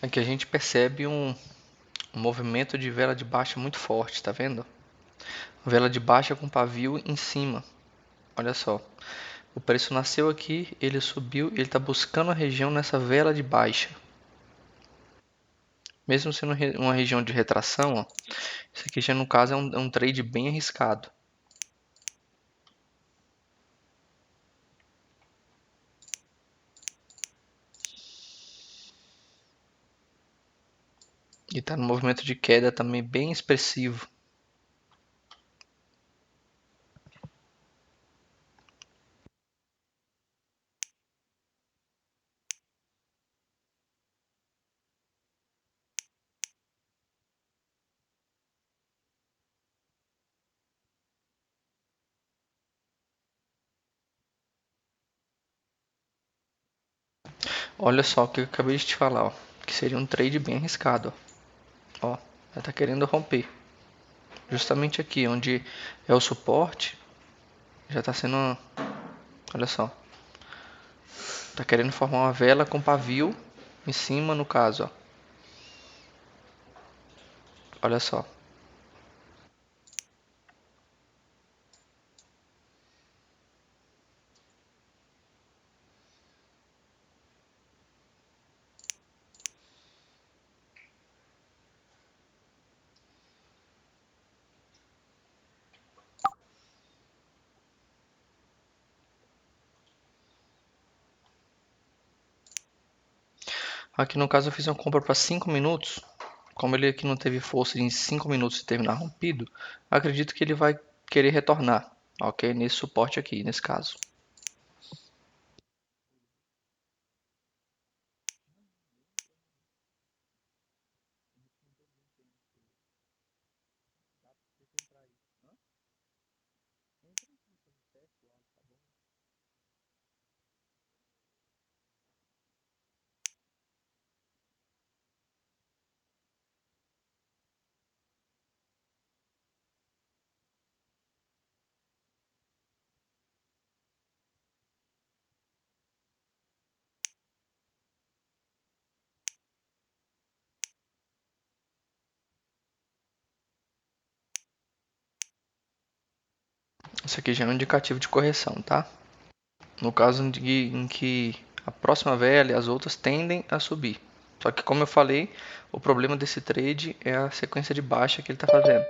Aqui a gente percebe um movimento de vela de baixa muito forte, tá vendo? Vela de baixa com pavio em cima. Olha só. O preço nasceu aqui, ele subiu, ele está buscando a região nessa vela de baixa. Mesmo sendo uma região de retração, ó, isso aqui já no caso é um trade bem arriscado. E está no movimento de queda também bem expressivo. Olha só o que eu acabei de te falar, ó, que seria um trade bem arriscado. Ó, já está querendo romper. Justamente aqui, onde é o suporte, já está sendo, olha só, está querendo formar uma vela com pavio em cima no caso, ó. Olha só. Aqui no caso eu fiz uma compra para 5 minutos. Como ele aqui não teve força em 5 minutos de terminar rompido, acredito que ele vai querer retornar, ok? Nesse suporte aqui, nesse caso. Isso aqui já é um indicativo de correção, tá? No caso em que a próxima vela e as outras tendem a subir. Só que como eu falei, o problema desse trade é a sequência de baixa que ele está fazendo.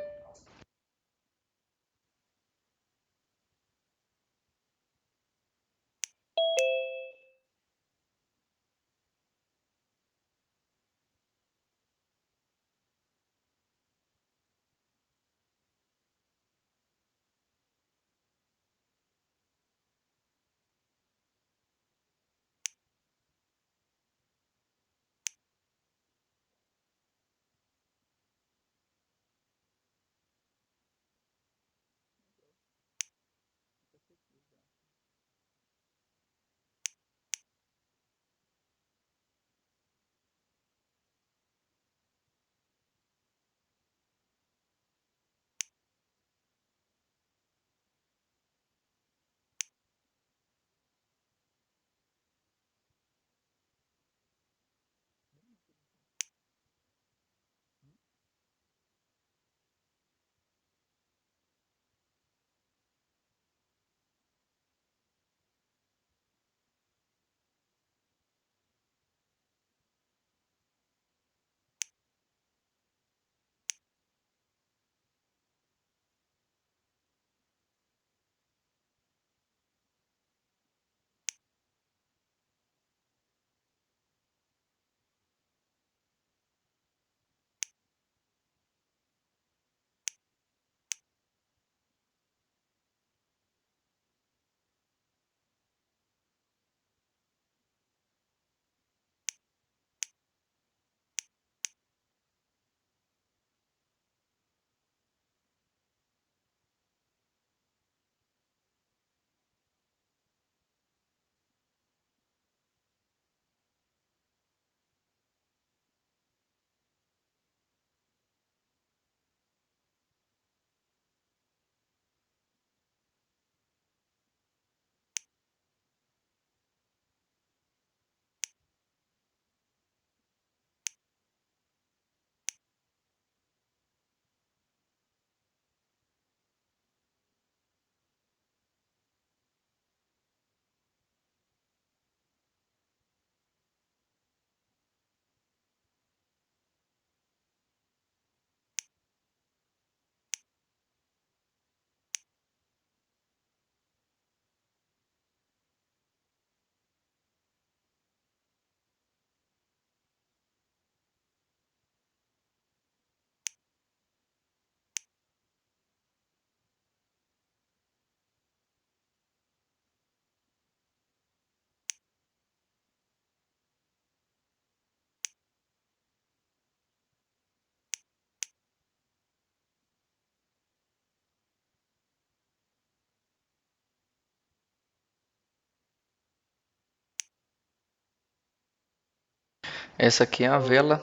Essa aqui é a vela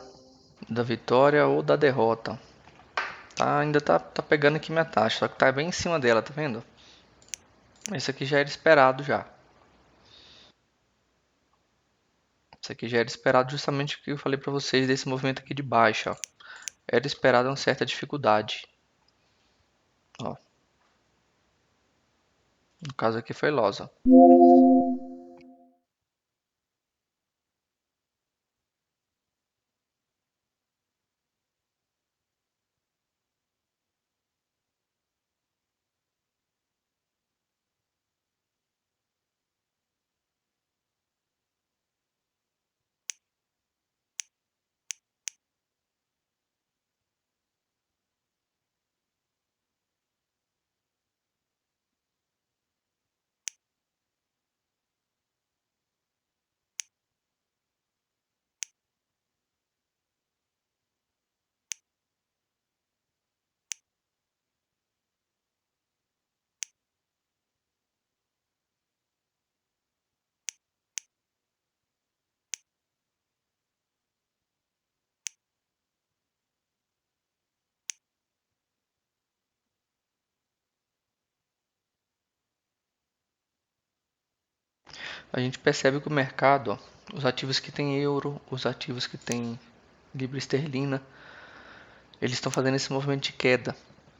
da vitória ou da derrota. Tá, ainda tá pegando aqui minha taxa, só que tá bem em cima dela, tá vendo? Esse aqui já era esperado já. Isso aqui já era esperado justamente o que eu falei pra vocês desse movimento aqui de baixa, ó. Era esperado uma certa dificuldade. Ó, no caso aqui foi losa. A gente percebe que o mercado, ó, os ativos que tem euro, os ativos que tem libra esterlina, eles estão fazendo esse movimento de queda.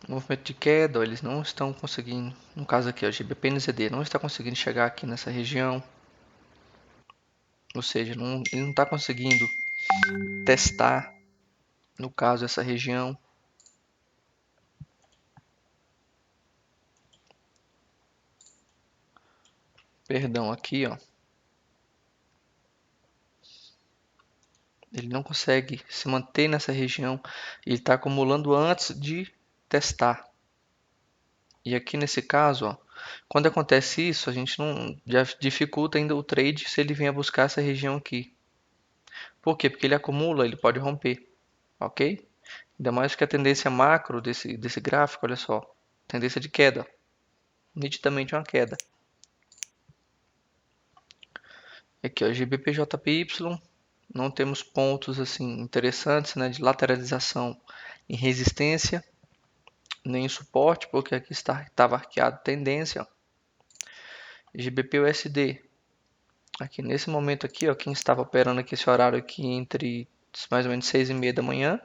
O movimento de queda, ó, eles não estão conseguindo, no caso aqui, o GBP/NZD não está conseguindo chegar aqui nessa região, ou seja, ele não está conseguindo testar, no caso, essa região. Perdão, aqui, ó, ele não consegue se manter nessa região, ele está acumulando antes de testar. E aqui nesse caso, ó, quando acontece isso, a gente não já dificulta ainda o trade se ele vier buscar essa região aqui. Por quê? Porque ele acumula, ele pode romper, ok? Ainda mais que a tendência macro desse gráfico, olha só, tendência de queda, nitidamente uma queda. Aqui, ó, GBPJPY, não temos pontos assim interessantes, né, de lateralização em resistência, nem em suporte, porque aqui estava arqueado tendência. GBP/USD, aqui nesse momento aqui, ó, quem estava operando aqui esse horário aqui entre mais ou menos 6:30 da manhã,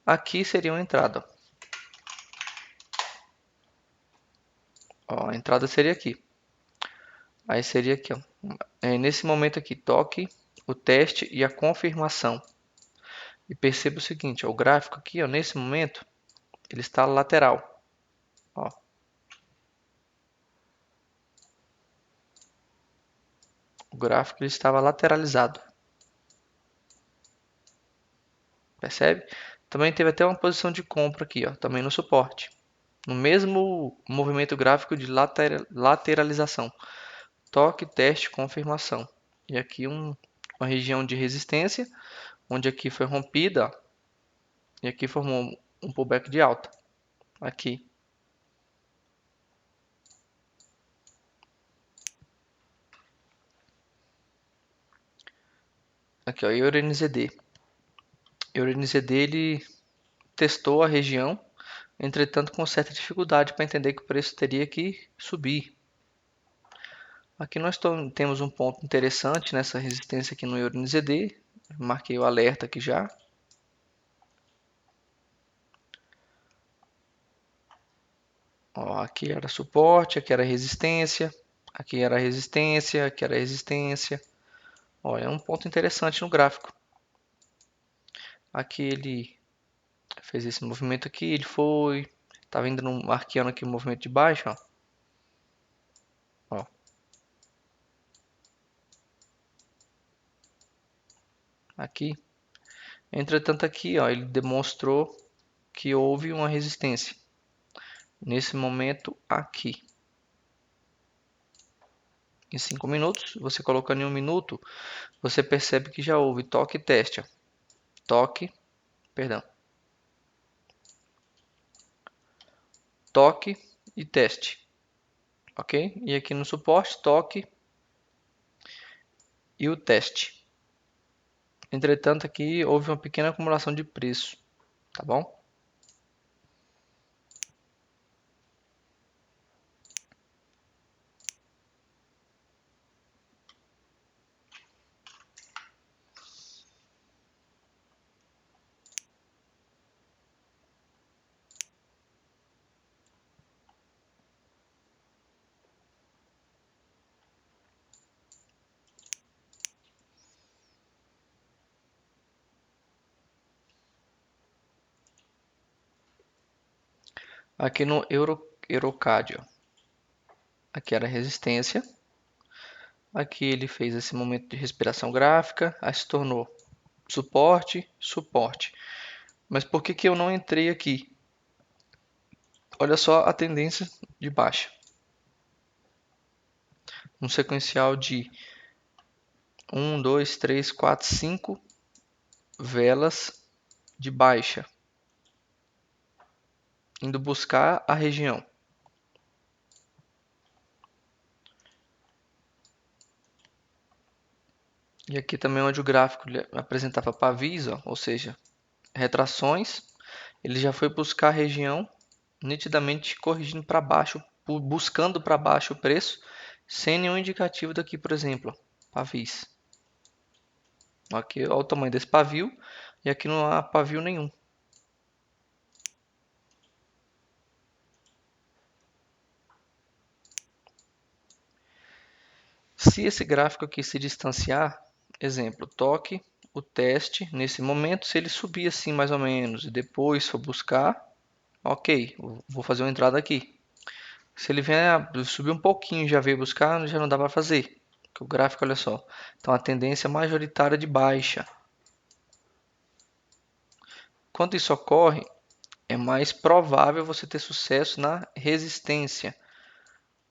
aqui seria uma entrada. Ó, a entrada seria aqui. Aí seria aqui, ó. Nesse momento aqui, toque, o teste e a confirmação. E perceba o seguinte, ó, o gráfico aqui, ó, nesse momento, ele está lateral. Ó. O gráfico ele estava lateralizado. Percebe? Também teve até uma posição de compra aqui, ó, também no suporte. No mesmo movimento gráfico de lateralização. Toque, teste, confirmação. E aqui uma região de resistência, onde aqui foi rompida, ó, e aqui formou um pullback de alta. Aqui. Aqui, ó, EURNZD. EURNZD ele testou a região, entretanto com certa dificuldade para entender que o preço teria que subir. Aqui nós temos um ponto interessante nessa resistência aqui no EURNZD. Marquei o alerta aqui já. Ó, aqui era suporte, aqui era resistência, aqui era resistência, aqui era resistência. Olha, é um ponto interessante no gráfico. Aqui ele fez esse movimento aqui, ele foi, estava indo marqueando aqui o movimento de baixo, ó. Ó. Aqui. Entretanto aqui, ó, ele demonstrou que houve uma resistência. Nesse momento aqui. Em 5 minutos, você colocando em 1 minuto, você percebe que já houve toque e teste. Ó. Toque, perdão. Toque e teste. Ok? E aqui no suporte, toque e o teste. Entretanto, aqui houve uma pequena acumulação de preço, tá bom? Aqui no Eurocad, ó. Aqui era a resistência. Aqui ele fez esse momento de respiração gráfica, aí se tornou suporte, suporte. Mas por que que eu não entrei aqui? Olha só a tendência de baixa. Um sequencial de 1, 2, 3, 4, 5 velas de baixa, indo buscar a região. E aqui também onde o gráfico apresentava pavis, ó, ou seja, retrações, ele já foi buscar a região nitidamente corrigindo para baixo, buscando para baixo o preço, sem nenhum indicativo daqui, por exemplo, pavis. Aqui olha o tamanho desse pavio e aqui não há pavio nenhum. Se esse gráfico aqui se distanciar, exemplo, toque o teste nesse momento, se ele subir assim mais ou menos e depois for buscar, ok, vou fazer uma entrada aqui. Se ele vier subir um pouquinho e já veio buscar, já não dá para fazer. Porque o gráfico, olha só, então a tendência majoritária de baixa. Quando isso ocorre, é mais provável você ter sucesso na resistência.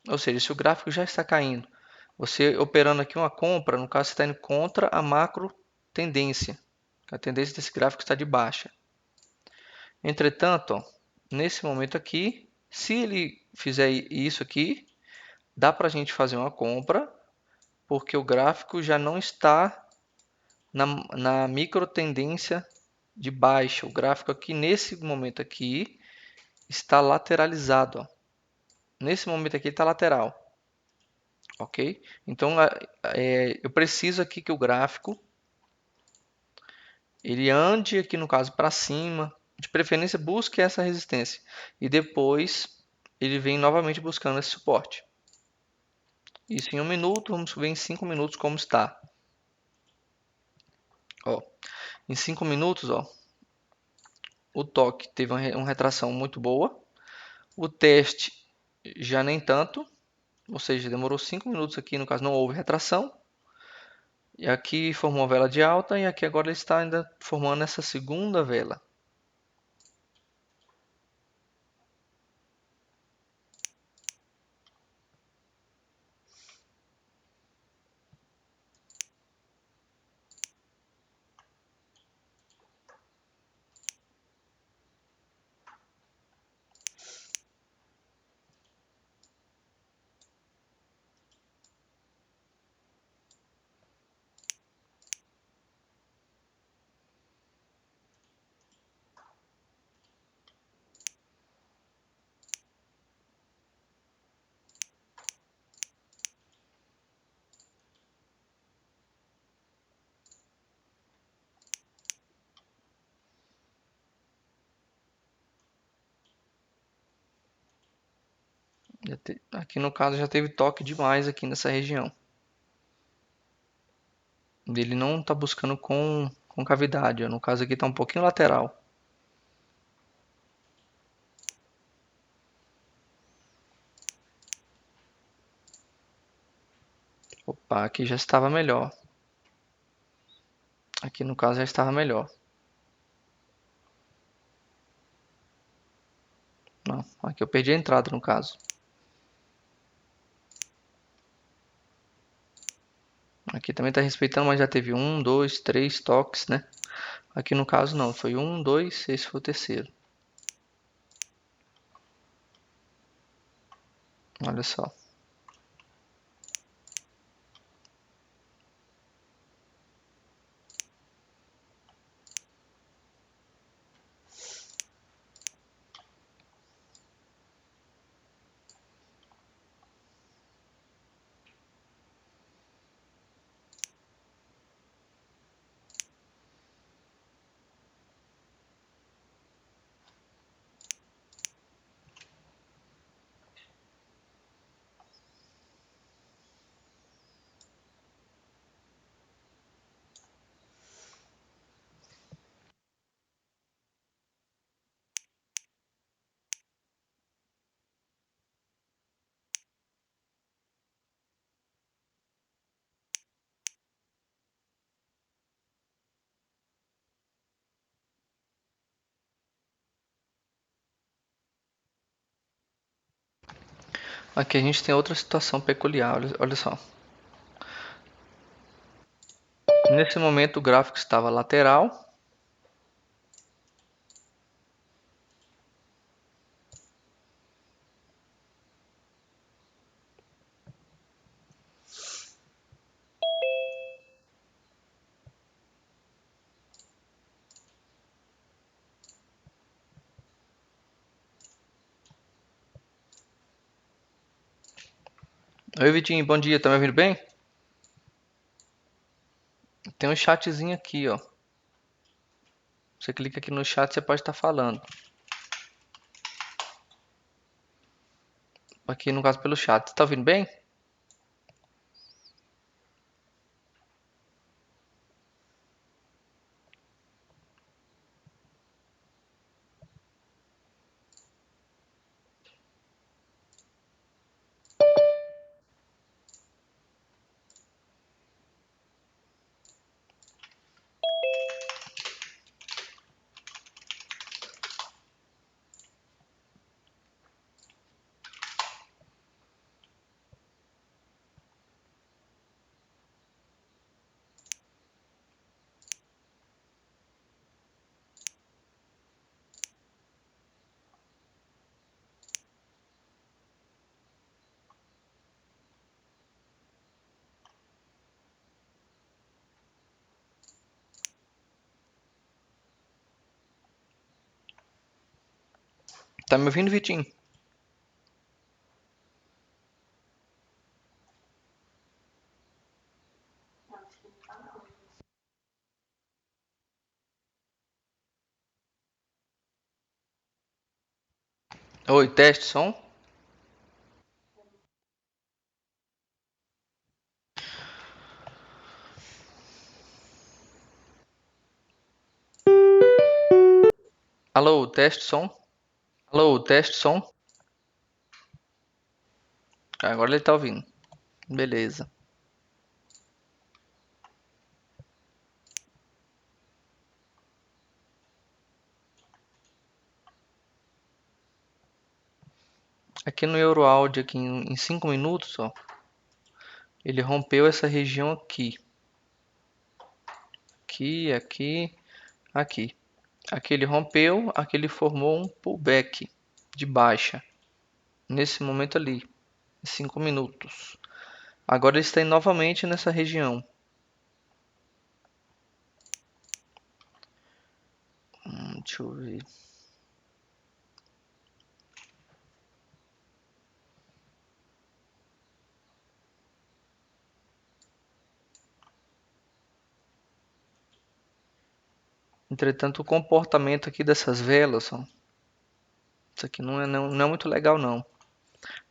Ou seja, se o gráfico já está caindo, você operando aqui uma compra, no caso você está indo contra a macro tendência. A tendência desse gráfico está de baixa. Entretanto, ó, nesse momento aqui, se ele fizer isso aqui, dá para a gente fazer uma compra, porque o gráfico já não está na micro tendência de baixa. O gráfico aqui, nesse momento aqui, está lateralizado. Ó. Nesse momento aqui, está lateral. Ok? Então, eu preciso aqui que o gráfico ele ande aqui no caso para cima, de preferência busque essa resistência e depois ele vem novamente buscando esse suporte. Isso em 1 minuto, vamos ver em 5 minutos como está. Ó, em 5 minutos, ó, o toque teve uma retração muito boa, o teste já nem tanto, ou seja, demorou 5 minutos aqui, no caso não houve retração. E aqui formou uma vela de alta e aqui agora ele está ainda formando essa segunda vela. Aqui no caso já teve toque demais aqui nessa região. Ele não está buscando com cavidade. Ó. No caso aqui está um pouquinho lateral. Opa, aqui já estava melhor. Aqui no caso já estava melhor. Não, aqui eu perdi a entrada no caso. Aqui também está respeitando, mas já teve 1, 2, 3 toques, né? Aqui no caso não, foi 1, 2, esse foi o terceiro. Olha só. Aqui a gente tem outra situação peculiar, olha só. Nesse momento o gráfico estava lateral. Oi, Vitinho, bom dia, tá me ouvindo bem? Tem um chatzinho aqui, ó. Você clica aqui no chat, você pode estar falando. Aqui no caso pelo chat. Tá ouvindo bem? Tá me ouvindo, Vitinho? Oi, teste som. Alô, teste som. Alô, teste som. Agora ele tá ouvindo. Beleza. Aqui no Euroaudio, aqui em 5 minutos, ó, ele rompeu essa região aqui. Aqui, aqui, aqui. Aqui ele rompeu, aqui ele formou um pullback de baixa. Nesse momento ali, em 5 minutos. Agora ele está novamente nessa região. Deixa eu ver. Entretanto, o comportamento aqui dessas velas, ó, isso aqui não é muito legal não.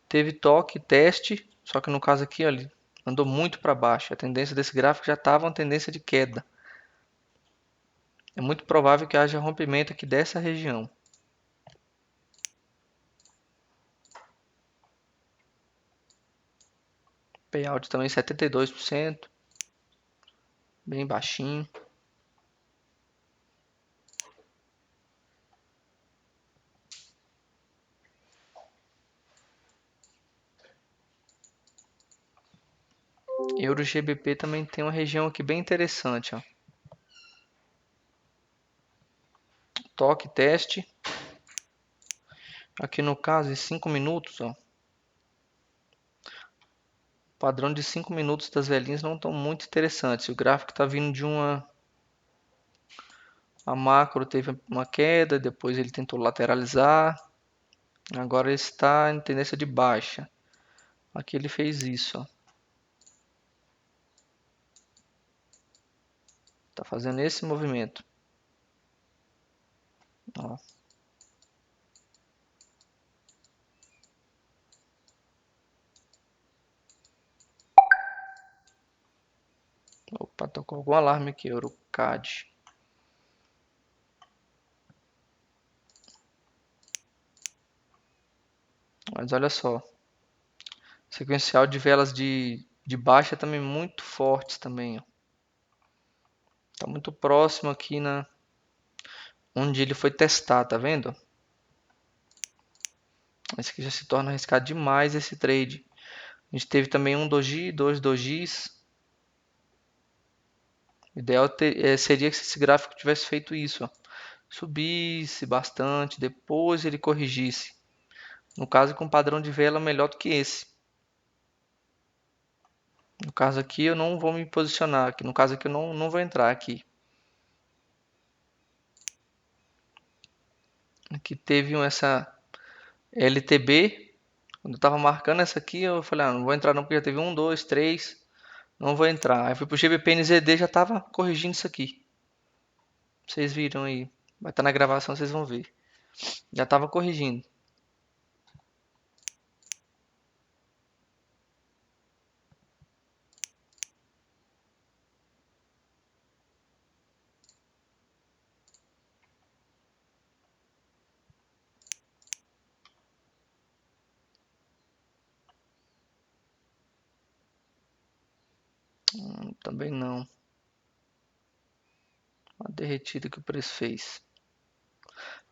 Teve toque, teste, só que no caso aqui, ó, ele andou muito para baixo. A tendência desse gráfico já estava uma tendência de queda. É muito provável que haja rompimento aqui dessa região. Payout também 72%, bem baixinho. Euro GBP também tem uma região aqui bem interessante, ó. Toque, teste. Aqui no caso, em 5 minutos, ó. O padrão de 5 minutos das velhinhas não estão muito interessantes. O gráfico está vindo de uma... A macro teve uma queda, depois ele tentou lateralizar. Agora ele está em tendência de baixa. Aqui ele fez isso, ó. Tá fazendo esse movimento. Ó. Opa, tocou algum alarme aqui, EuroCAD. Mas olha só. Sequencial de velas de baixa também muito fortes também, ó. Tá muito próximo aqui onde ele foi testar, tá vendo? Esse aqui já se torna arriscado demais esse trade. A gente teve também um doji, dois dojis. O ideal seria que esse gráfico tivesse feito isso, ó. Subisse bastante, depois ele corrigisse. No caso, com um padrão de vela melhor do que esse. No caso aqui, eu não vou me posicionar. Aqui. No caso aqui, eu não vou entrar aqui. Aqui teve essa LTB. Quando eu estava marcando essa aqui, eu falei, não vou entrar não, porque já teve um, dois, três. Não vou entrar. Aí fui pro GBP-NZD, já estava corrigindo isso aqui. Vocês viram aí. Vai estar na gravação, vocês vão ver. Já estava corrigindo. Também não. A derretida que o preço fez.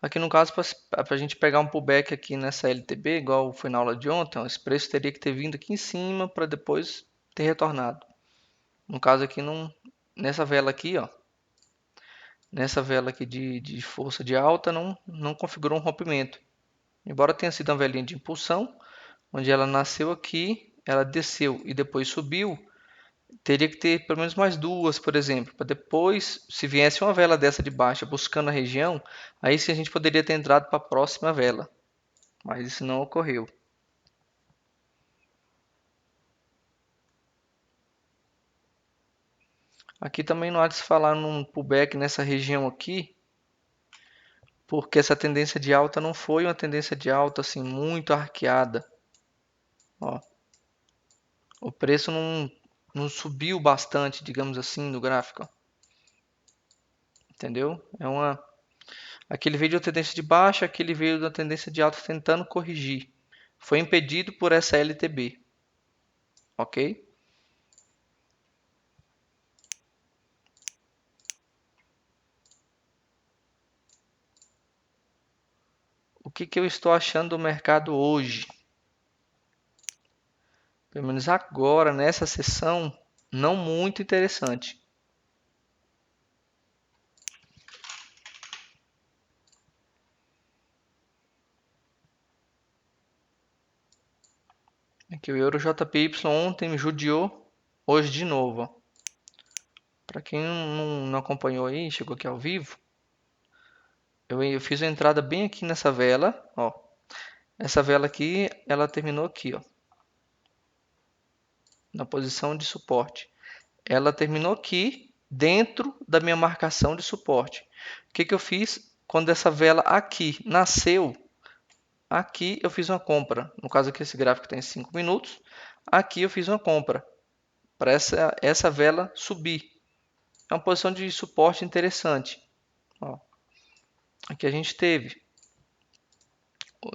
Aqui no caso, para a gente pegar um pullback aqui nessa LTB, igual foi na aula de ontem, ó, esse preço teria que ter vindo aqui em cima para depois ter retornado. No caso aqui, nessa vela aqui, ó, nessa vela aqui de força de alta, não configurou um rompimento. Embora tenha sido uma velinha de impulsão, onde ela nasceu aqui, ela desceu e depois subiu, teria que ter pelo menos mais duas, por exemplo, para depois, se viesse uma vela dessa de baixa buscando a região, aí sim a gente poderia ter entrado para a próxima vela, mas isso não ocorreu. Aqui também não há de se falar num pullback nessa região aqui, porque essa tendência de alta não foi uma tendência de alta assim muito arqueada. Ó, o preço não subiu bastante, digamos assim, no gráfico, entendeu? Aquele veio de uma tendência de baixa, aquele veio da tendência de alta tentando corrigir. Foi impedido por essa LTB, ok? O que eu estou achando do mercado hoje? Pelo menos agora, nessa sessão, não muito interessante. Aqui o Euro JPY ontem me judiou, hoje de novo. Para quem não acompanhou aí, chegou aqui ao vivo, eu fiz uma entrada bem aqui nessa vela, ó. Essa vela aqui, ela terminou aqui, ó, na posição de suporte. Ela terminou aqui dentro da minha marcação de suporte. O que eu fiz? Quando essa vela aqui nasceu, aqui eu fiz uma compra. No caso aqui esse gráfico tem 5 minutos. Aqui eu fiz uma compra para essa vela subir. É uma posição de suporte interessante. Ó, aqui a gente teve,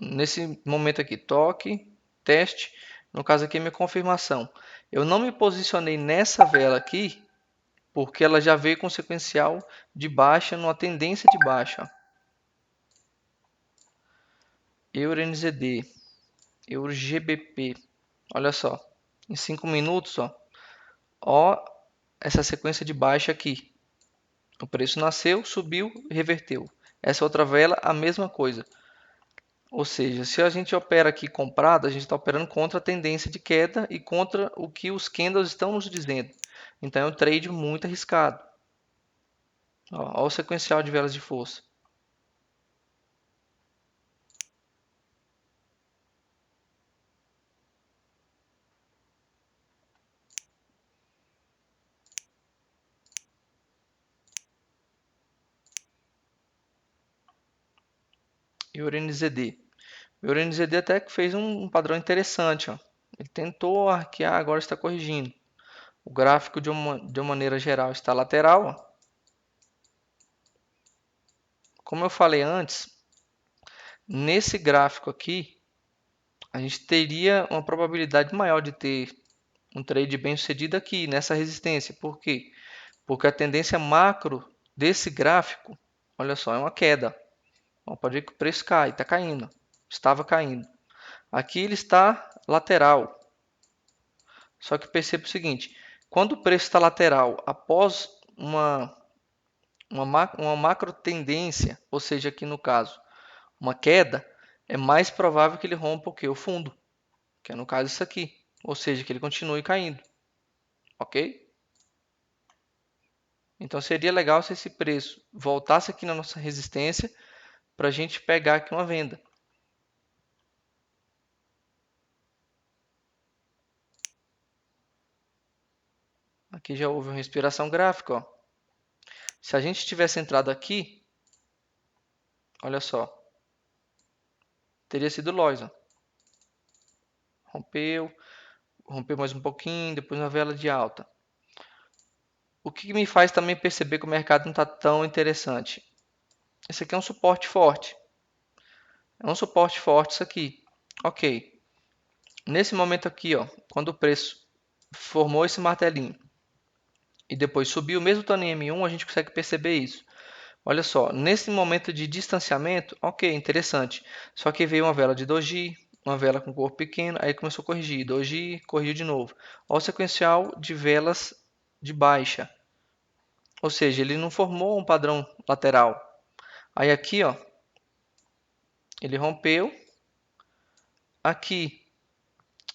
nesse momento aqui, toque, teste. No caso aqui é minha confirmação. Eu não me posicionei nessa vela aqui, porque ela já veio com sequencial de baixa, numa tendência de baixa. Euro NZD, Euro GBP. Olha só, em 5 minutos, ó, essa sequência de baixa aqui. O preço nasceu, subiu e reverteu. Essa outra vela, a mesma coisa. Ou seja, se a gente opera aqui comprado, a gente está operando contra a tendência de queda e contra o que os candles estão nos dizendo. Então é um trade muito arriscado. Ó, ó o sequencial de velas de força. Euro NZD. O Euro NZD até que fez um padrão interessante. Ó. Ele tentou arquear, agora está corrigindo. O gráfico de uma maneira geral está lateral. Ó. Como eu falei antes, nesse gráfico aqui, a gente teria uma probabilidade maior de ter um trade bem sucedido aqui, nessa resistência. Por quê? Porque a tendência macro desse gráfico, olha só, é uma queda. Ó, pode ver que o preço cai, está caindo, estava caindo. Aqui ele está lateral. Só que perceba o seguinte, quando o preço está lateral após uma macro tendência, ou seja, aqui no caso, uma queda, é mais provável que ele rompa o quê? O fundo, que é no caso isso aqui. Ou seja, que ele continue caindo. Ok? Então seria legal se esse preço voltasse aqui na nossa resistência para a gente pegar aqui uma venda. Aqui já houve uma respiração gráfica. Ó. Se a gente tivesse entrado aqui, olha só, teria sido loss. Ó. Rompeu, rompeu mais um pouquinho, depois uma vela de alta. O que me faz também perceber que o mercado não está tão interessante? Esse aqui é um suporte forte. É um suporte forte isso aqui. Ok. Nesse momento aqui, ó, quando o preço formou esse martelinho e depois subiu, mesmo estando em M1, a gente consegue perceber isso. Olha só, nesse momento de distanciamento, ok, interessante. Só que veio uma vela de doji, uma vela com corpo pequeno, aí começou a corrigir. Doji, corrigiu de novo. Olha o sequencial de velas de baixa. Ou seja, ele não formou um padrão lateral. Aí aqui, ó, ele rompeu. Aqui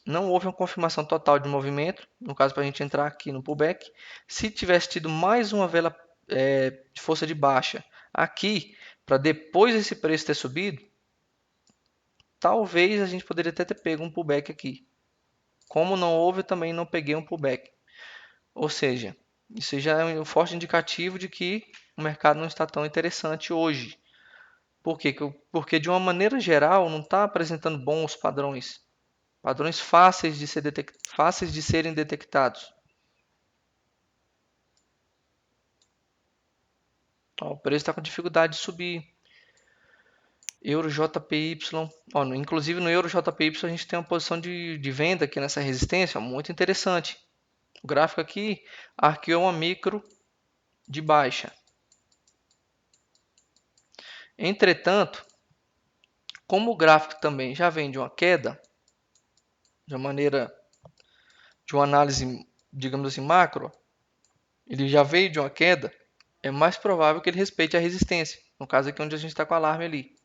não houve uma confirmação total de movimento. No caso, para a gente entrar aqui no pullback. Se tivesse tido mais uma vela de força de baixa aqui, para depois esse preço ter subido, talvez a gente poderia até ter pego um pullback aqui. Como não houve, eu também não peguei um pullback. Ou seja, isso já é um forte indicativo de que o mercado não está tão interessante hoje. Por quê? Porque de uma maneira geral não está apresentando bons padrões. Padrões fáceis fáceis de serem detectados. Ó, o preço está com dificuldade de subir. Euro JPY. Ó, inclusive no Euro JPY a gente tem uma posição de venda aqui nessa resistência, ó, muito interessante. O gráfico aqui arqueou uma micro de baixa. Entretanto, como o gráfico também já vem de uma queda, de uma maneira de uma análise, digamos assim, macro, ele já veio de uma queda, é mais provável que ele respeite a resistência. No caso aqui onde a gente está com o alarme ali.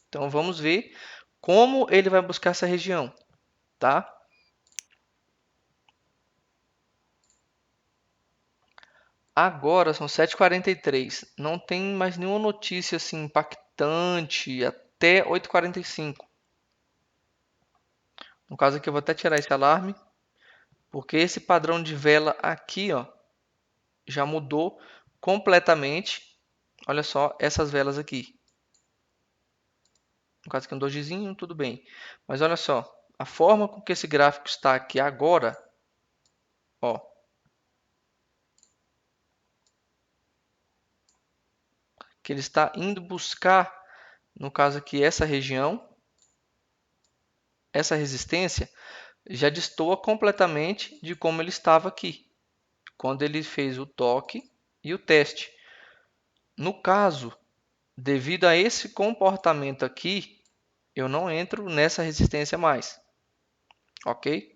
Então vamos ver como ele vai buscar essa região, tá? Agora são 7h43. Não tem mais nenhuma notícia assim impactante até 8h45. No caso aqui eu vou até tirar esse alarme, porque esse padrão de vela aqui, ó, já mudou completamente. Olha só essas velas aqui. No caso aqui um dojizinho, tudo bem. Mas olha só, a forma com que esse gráfico está aqui agora, ó, que ele está indo buscar, no caso aqui, essa região, essa resistência, já destoa completamente de como ele estava aqui, quando ele fez o toque e o teste. No caso, devido a esse comportamento aqui, eu não entro nessa resistência mais, ok?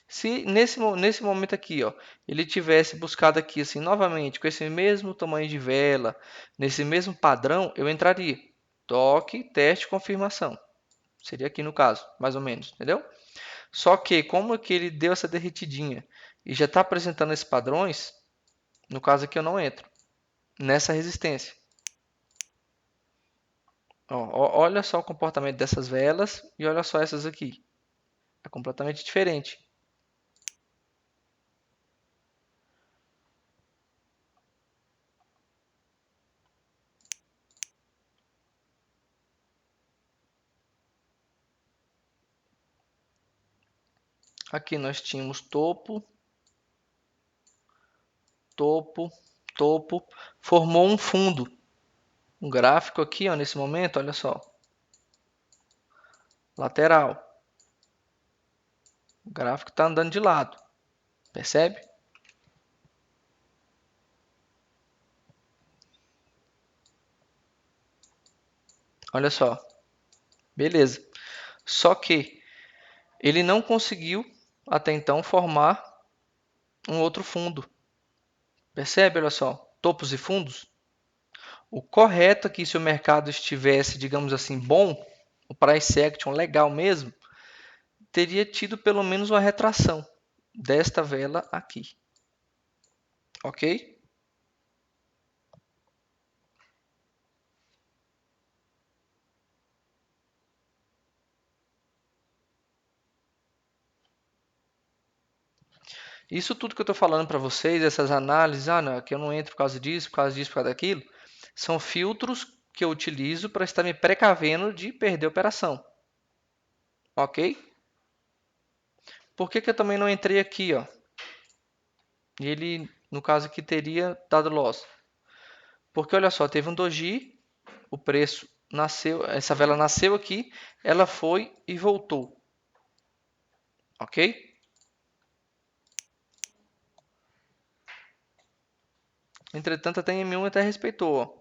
Se nesse momento aqui, ó, ele tivesse buscado aqui assim novamente com esse mesmo tamanho de vela, nesse mesmo padrão, eu entraria. Toque, teste, confirmação. Seria aqui no caso, mais ou menos, entendeu? Só que como que ele deu essa derretidinha e já está apresentando esses padrões, no caso aqui eu não entro nessa resistência. Ó, olha só o comportamento dessas velas e olha só essas aqui. É completamente diferente. Aqui nós tínhamos topo, topo, topo, formou um fundo. Um gráfico aqui, ó, nesse momento, olha só. Lateral. O gráfico está andando de lado. Percebe? Olha só. Beleza. Só que ele não conseguiu até então formar um outro fundo. Percebe? Olha só, topos e fundos. O correto aqui, se o mercado estivesse, digamos assim, bom, o price action legal mesmo, teria tido pelo menos uma retração desta vela aqui. Ok? Isso tudo que eu estou falando para vocês, essas análises, não, aqui eu não entro por causa disso, por causa disso, por causa daquilo, são filtros que eu utilizo para estar me precavendo de perder a operação. Ok? Por que que eu também não entrei aqui, ó? E ele, no caso aqui, teria dado loss. Porque olha só, teve um doji, o preço nasceu, essa vela nasceu aqui, ela foi e voltou. Ok? Entretanto, a TM1 até respeitou, ó.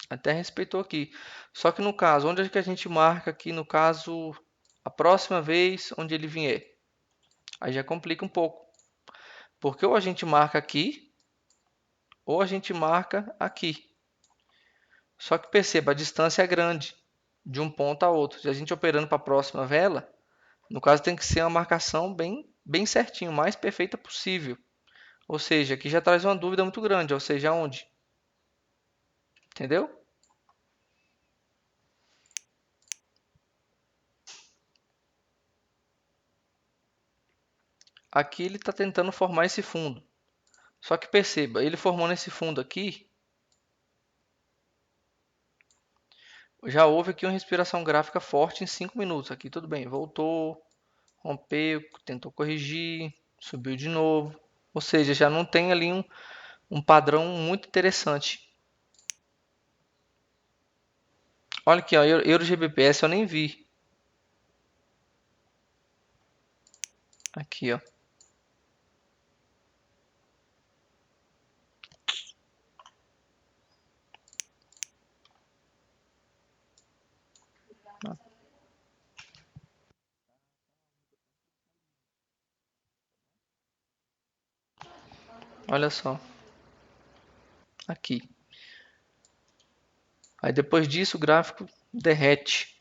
Até respeitou aqui. Só que no caso, onde é que a gente marca aqui, no caso, a próxima vez onde ele vier? Aí já complica um pouco. Porque ou a gente marca aqui, ou a gente marca aqui. Só que perceba, a distância é grande de um ponto a outro. Se a gente operando para a próxima vela, no caso tem que ser uma marcação bem certinho, o mais perfeita possível. Ou seja, aqui já traz uma dúvida muito grande, ou seja, onde? Entendeu? Aqui ele está tentando formar esse fundo. Só que perceba, ele formando esse fundo aqui, já houve aqui uma respiração gráfica forte em 5 minutos. Aqui tudo bem, voltou, rompeu, tentou corrigir, subiu de novo. Ou seja, já não tem ali um padrão muito interessante. Olha aqui, ó, Euro GBPS eu nem vi. Aqui, ó. Olha só, aqui. Aí depois disso o gráfico derrete.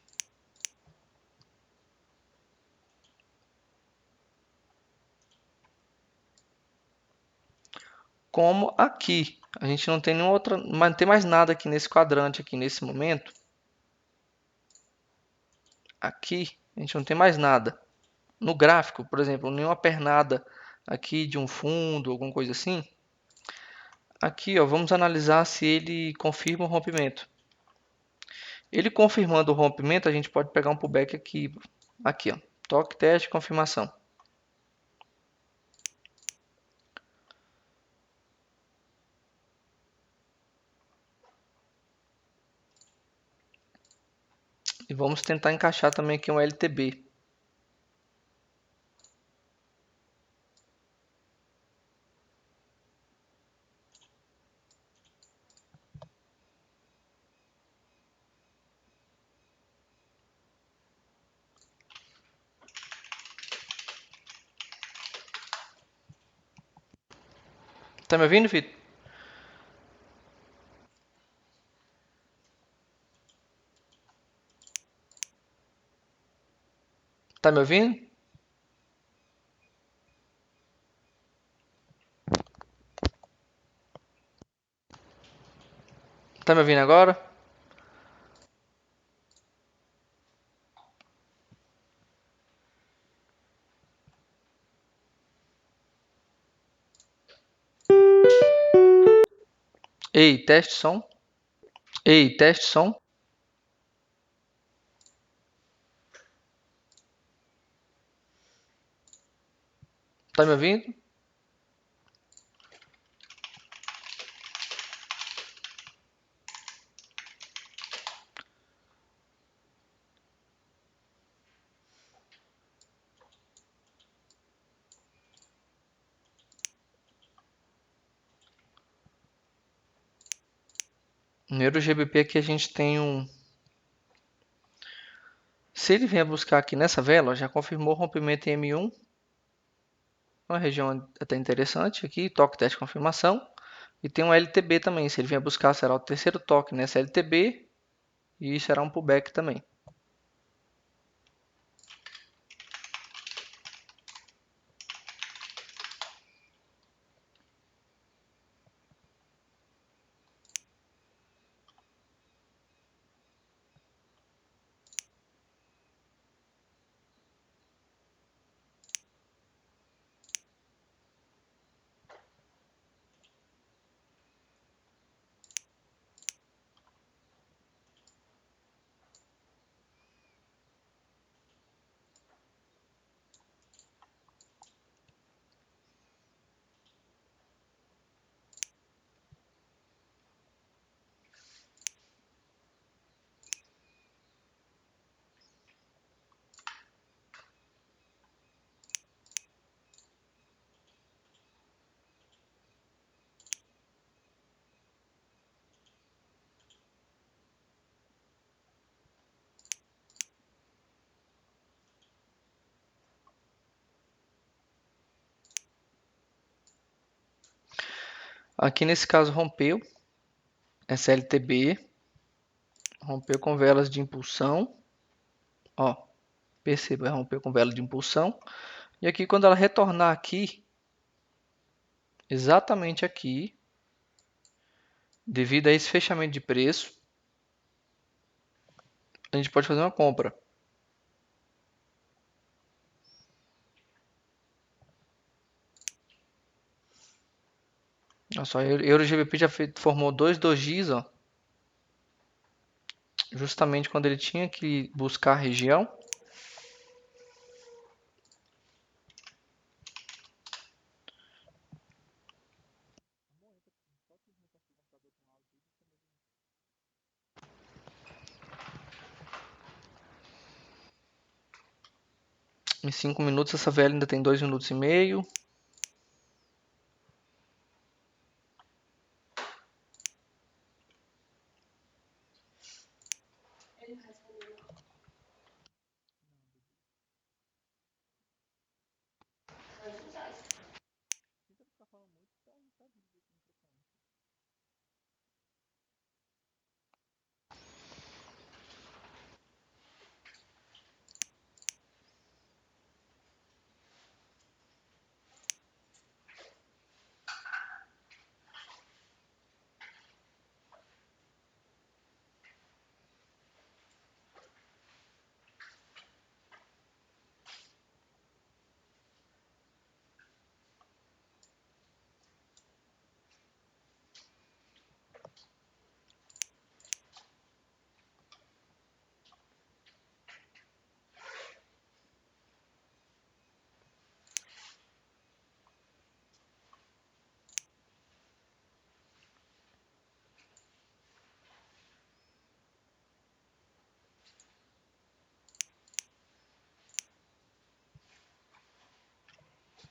Como aqui. A gente não tem nenhuma outra, não tem mais nada aqui nesse quadrante aqui nesse momento. Aqui a gente não tem mais nada. No gráfico, por exemplo, nenhuma pernada aqui de um fundo, alguma coisa assim. Aqui, ó, vamos analisar se ele confirma o rompimento. Ele confirmando o rompimento, a gente pode pegar um pullback aqui. Aqui, ó, toque, teste, confirmação. E vamos tentar encaixar também aqui um LTB. Tá me ouvindo, Vitor? Tá me ouvindo? Tá me ouvindo agora? Ei, teste som. Ei, teste som. Tá me ouvindo? No EuroGBP aqui a gente tem um Se ele vier buscar aqui nessa vela, ó, já confirmou o rompimento em M1, uma região até interessante aqui, toque teste de confirmação. E tem um LTB também, se ele vier buscar será o terceiro toque nessa LTB e será um pullback também. Aqui nesse caso rompeu essa LTB, rompeu com velas de impulsão, ó, perceba, rompeu com vela de impulsão. E aqui quando ela retornar aqui, exatamente aqui, devido a esse fechamento de preço, a gente pode fazer uma compra. Olha só, Euro GBP já formou dois dojis, ó, justamente quando ele tinha que buscar a região. Em 5 minutos essa vela ainda tem 2 minutos e meio.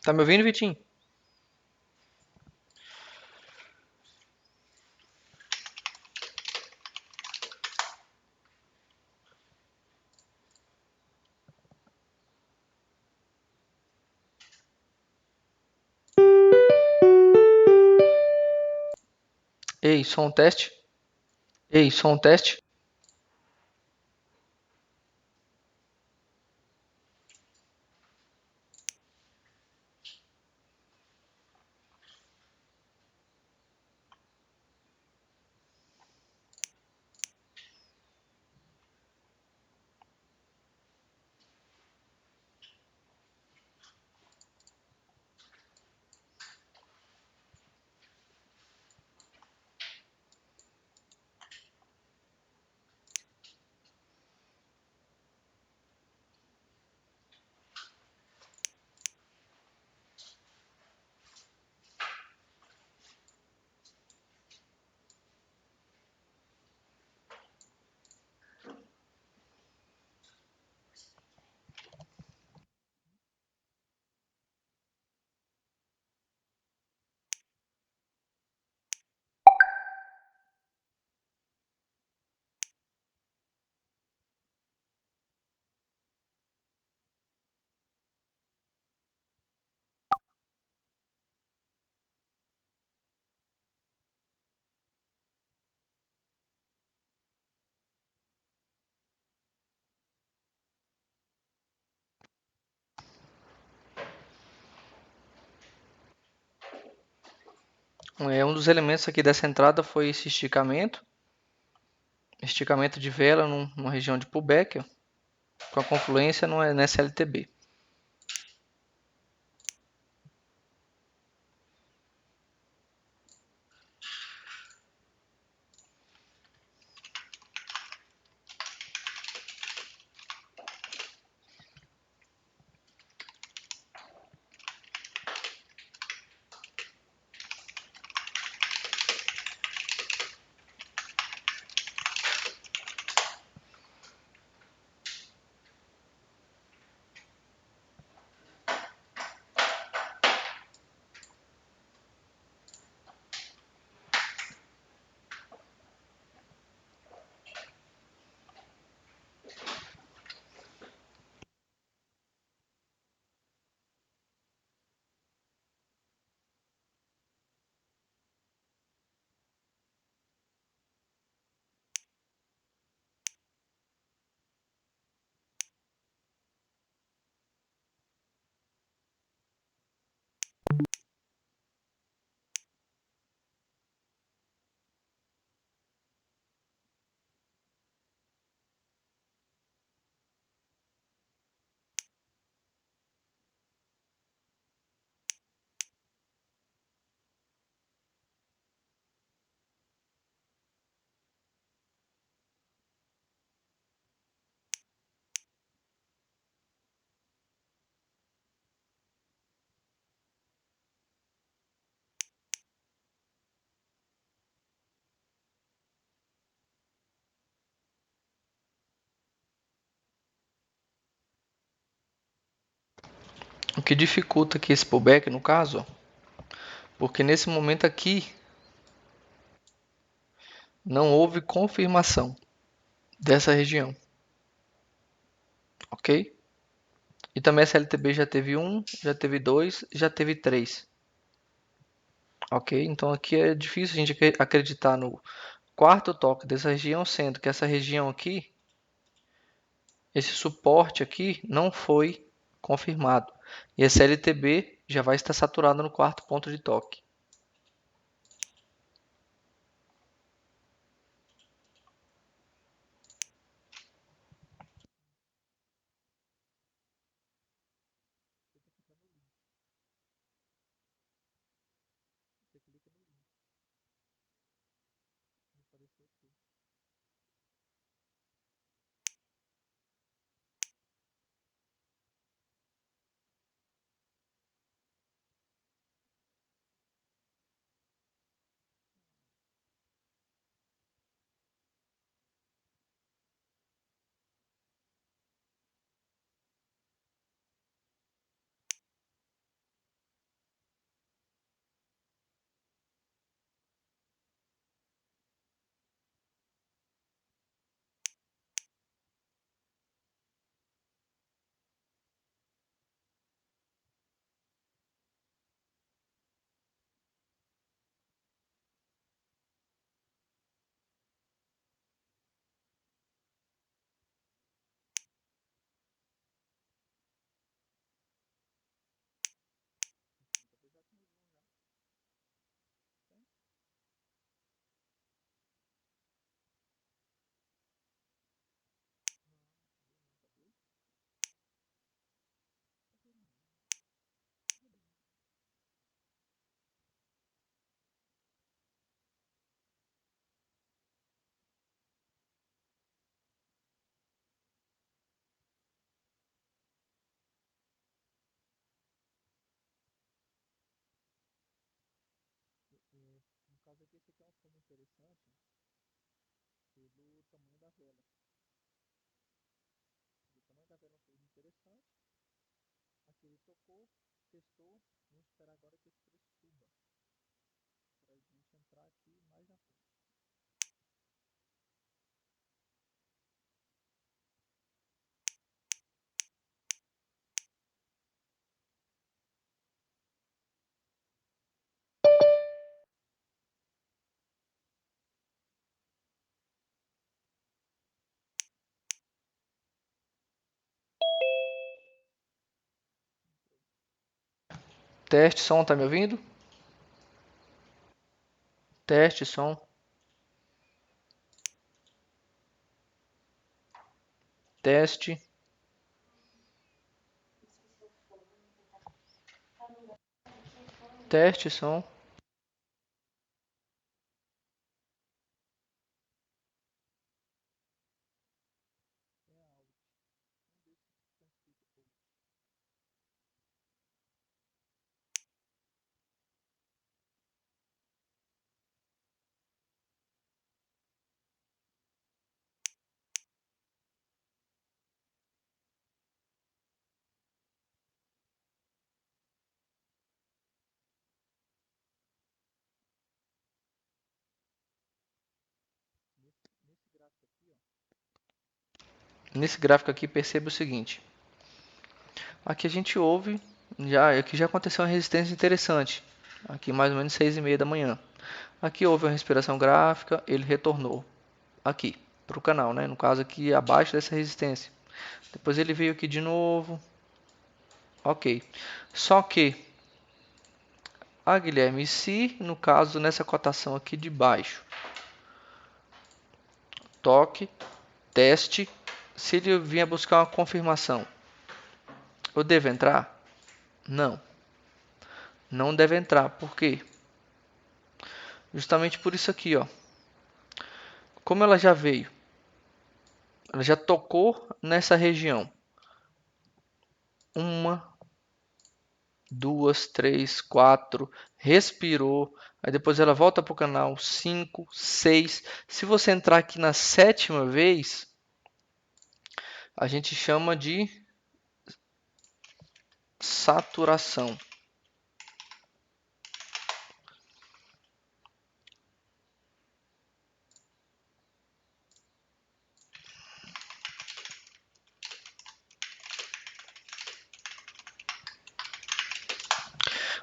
Tá me ouvindo, Vitinho? Ei, som teste. Ei, som teste. Um dos elementos aqui dessa entrada foi esse esticamento de vela numa região de pullback, ó, com a confluência nessa LTB. O que dificulta aqui esse pullback, no caso, porque nesse momento aqui não houve confirmação dessa região, ok? E também essa LTB já teve um, já teve dois, já teve três, ok? Então aqui é difícil a gente acreditar no quarto toque dessa região, sendo que essa região aqui, esse suporte aqui não foi confirmado. E essa LTB já vai estar saturada no quarto ponto de toque. No caso aqui, esse aqui é um fundo interessante pelo tamanho da vela. O tamanho da vela é um fundo interessante. Aqui ele tocou, testou. Vamos esperar agora que esse preço suba para a gente entrar aqui mais na frente. Teste, som, tá me ouvindo? Teste, som. Teste. Teste, som. Nesse gráfico aqui, perceba o seguinte. Aqui a gente ouve, aqui já aconteceu uma resistência interessante. Aqui mais ou menos 6h30 da manhã. Aqui houve uma respiração gráfica, ele retornou aqui para o canal, né? No caso aqui abaixo dessa resistência. Depois ele veio aqui de novo. Ok. Só que, Guilherme, se no caso nessa cotação aqui de baixo, toque, teste, se ele vier buscar uma confirmação, eu devo entrar? Não. Não deve entrar. Por quê? Justamente por isso aqui, ó. Como ela já veio, ela já tocou nessa região. 1, 2, 3, 4, respirou, aí depois ela volta para o canal 5, 6. Se você entrar aqui na 7ª vez, a gente chama de saturação.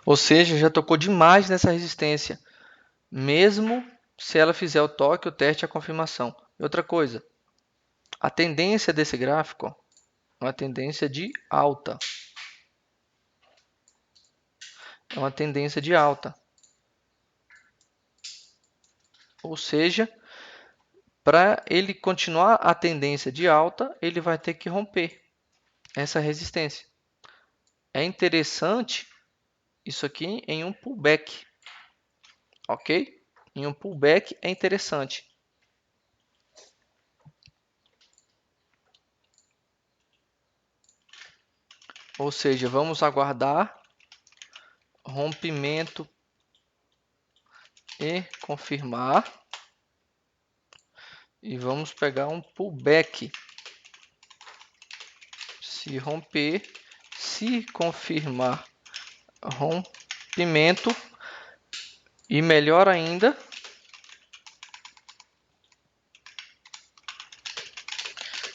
Ou seja, já tocou demais nessa resistência, mesmo se ela fizer o toque, o teste e a confirmação. E outra coisa, a tendência desse gráfico é uma tendência de alta. É uma tendência de alta. Ou seja, para ele continuar a tendência de alta, ele vai ter que romper essa resistência. É interessante isso aqui em um pullback, ok? Em um pullback é interessante. Ou seja, vamos aguardar rompimento e confirmar. E vamos pegar um pullback. Se romper, se confirmar rompimento e melhor ainda,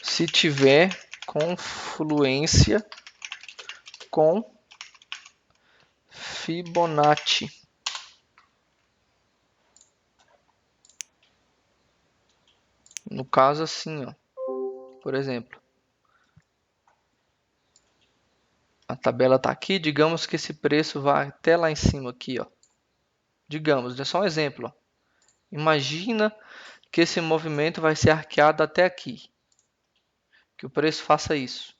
se tiver confluência com Fibonacci. No caso assim, ó, por exemplo, a tabela está aqui, digamos que esse preço vai até lá em cima aqui, ó. Digamos, é só um exemplo, ó. Imagina que esse movimento vai ser arqueado até aqui, que o preço faça isso.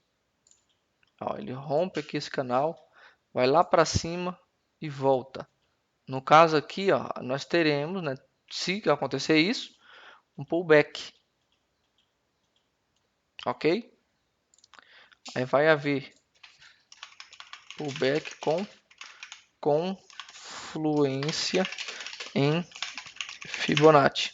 Ó, ele rompe aqui esse canal, vai lá para cima e volta. No caso aqui, ó, nós teremos, né, se acontecer isso, um pullback, ok? Aí vai haver pullback com confluência em Fibonacci.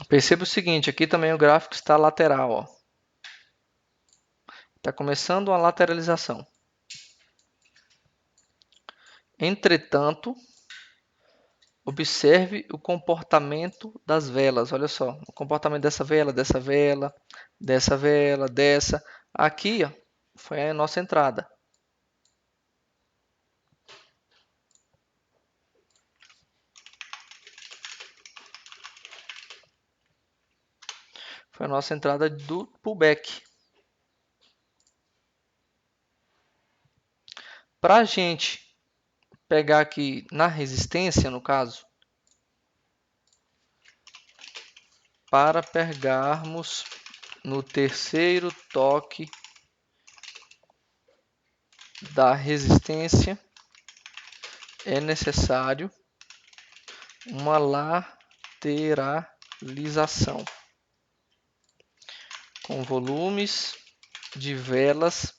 Perceba o seguinte, aqui também o gráfico está lateral, ó. Está começando uma lateralização. Entretanto, observe o comportamento das velas. Olha só, o comportamento dessa vela, dessa vela, dessa vela, dessa. Aqui, ó, foi a nossa entrada. Foi a nossa entrada do pullback. Para a gente pegar aqui na resistência, no caso, para pegarmos no terceiro toque da resistência, é necessário uma lateralização com volumes de velas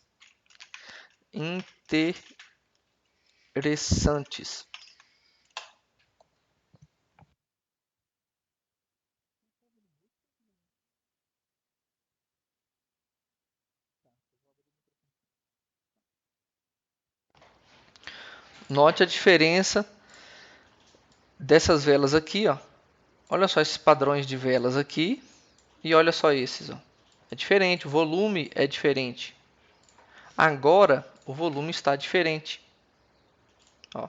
interessantes. Note a diferença dessas velas aqui, ó. Olha só esses padrões de velas aqui e olha só esses, ó. É diferente, o volume é diferente. Agora o volume está diferente. Ó.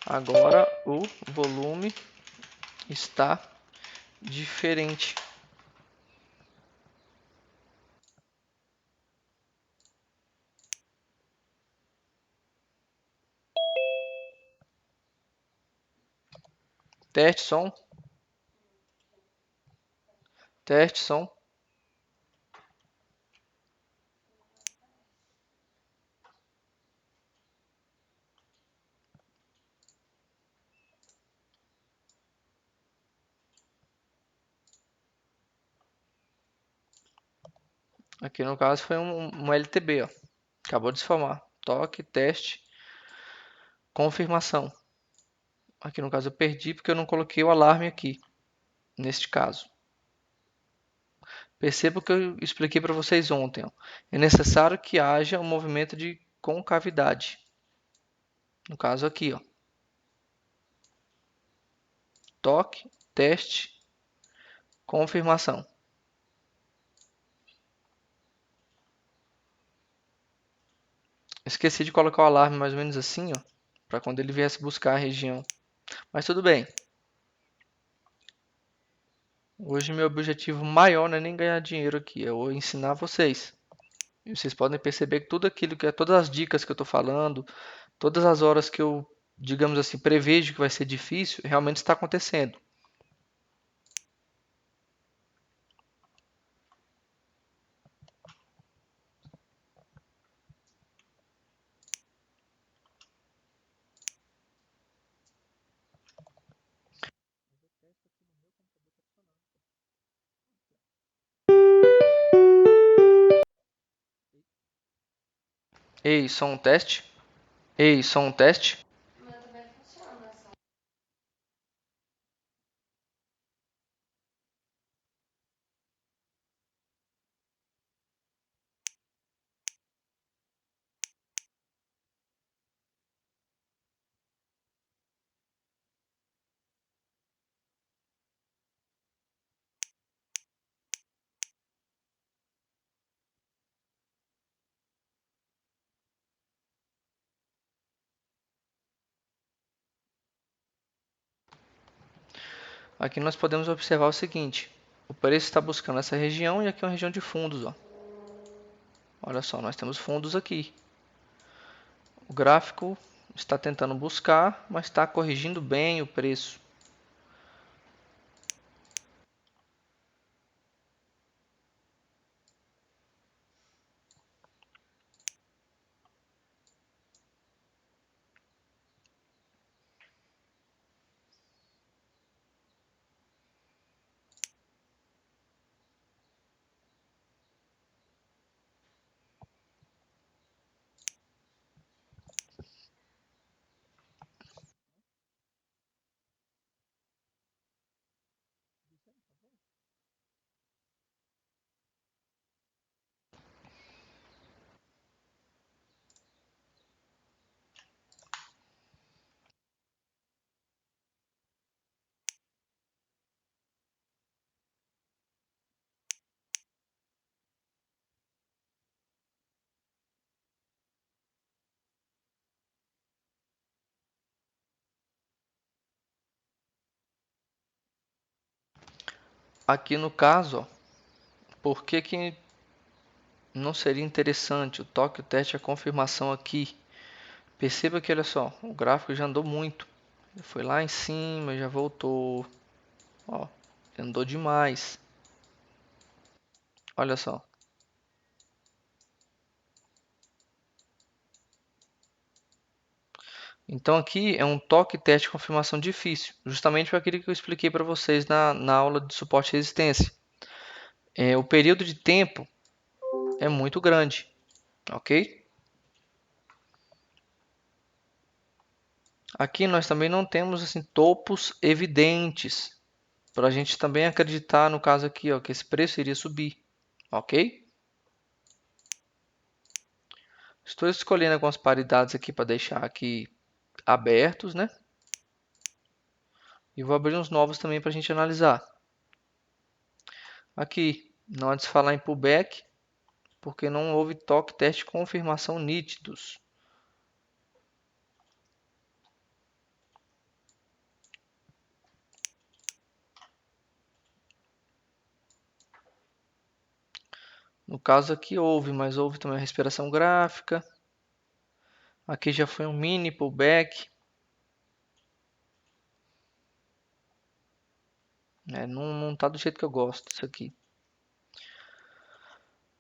Agora o volume está diferente. Teste som. Teste som. Aqui no caso foi um LTB, ó. Acabou de se formar. Toque, teste, confirmação. Aqui no caso eu perdi porque eu não coloquei o alarme aqui, neste caso. Perceba o que eu expliquei para vocês ontem, ó. É necessário que haja um movimento de concavidade. No caso aqui, ó. Toque, teste, confirmação. Esqueci de colocar o alarme mais ou menos assim, ó, para quando ele viesse buscar a região. Mas tudo bem. Hoje meu objetivo maior não é nem ganhar dinheiro aqui, é eu ensinar vocês. E vocês podem perceber que tudo aquilo que é todas as dicas que eu estou falando, todas as horas que eu, digamos assim, prevejo que vai ser difícil, realmente está acontecendo. Ei, som teste. Ei, som teste. Aqui nós podemos observar o seguinte: o preço está buscando essa região e aqui é uma região de fundos, ó. Olha só, nós temos fundos aqui. O gráfico está tentando buscar, mas está corrigindo bem o preço. Aqui no caso, ó, por que não seria interessante o toque, o teste, a confirmação aqui? Perceba que, olha só, o gráfico já andou muito. Ele foi lá em cima, já voltou. Ó, andou demais. Olha só. Então aqui é um toque, teste, confirmação difícil. Justamente para aquilo que eu expliquei para vocês na aula de suporte e resistência. O período de tempo é muito grande, ok? Aqui nós também não temos assim topos evidentes para a gente também acreditar no caso aqui, ó, que esse preço iria subir, ok? Estou escolhendo algumas paridades aqui para deixar aqui abertos, né? E vou abrir uns novos também para a gente analisar. Aqui, não há de se falar em pullback, porque não houve toque, teste, confirmação nítidos. No caso aqui houve, mas houve também a respiração gráfica. Aqui já foi um mini pullback. Não está do jeito que eu gosto isso aqui.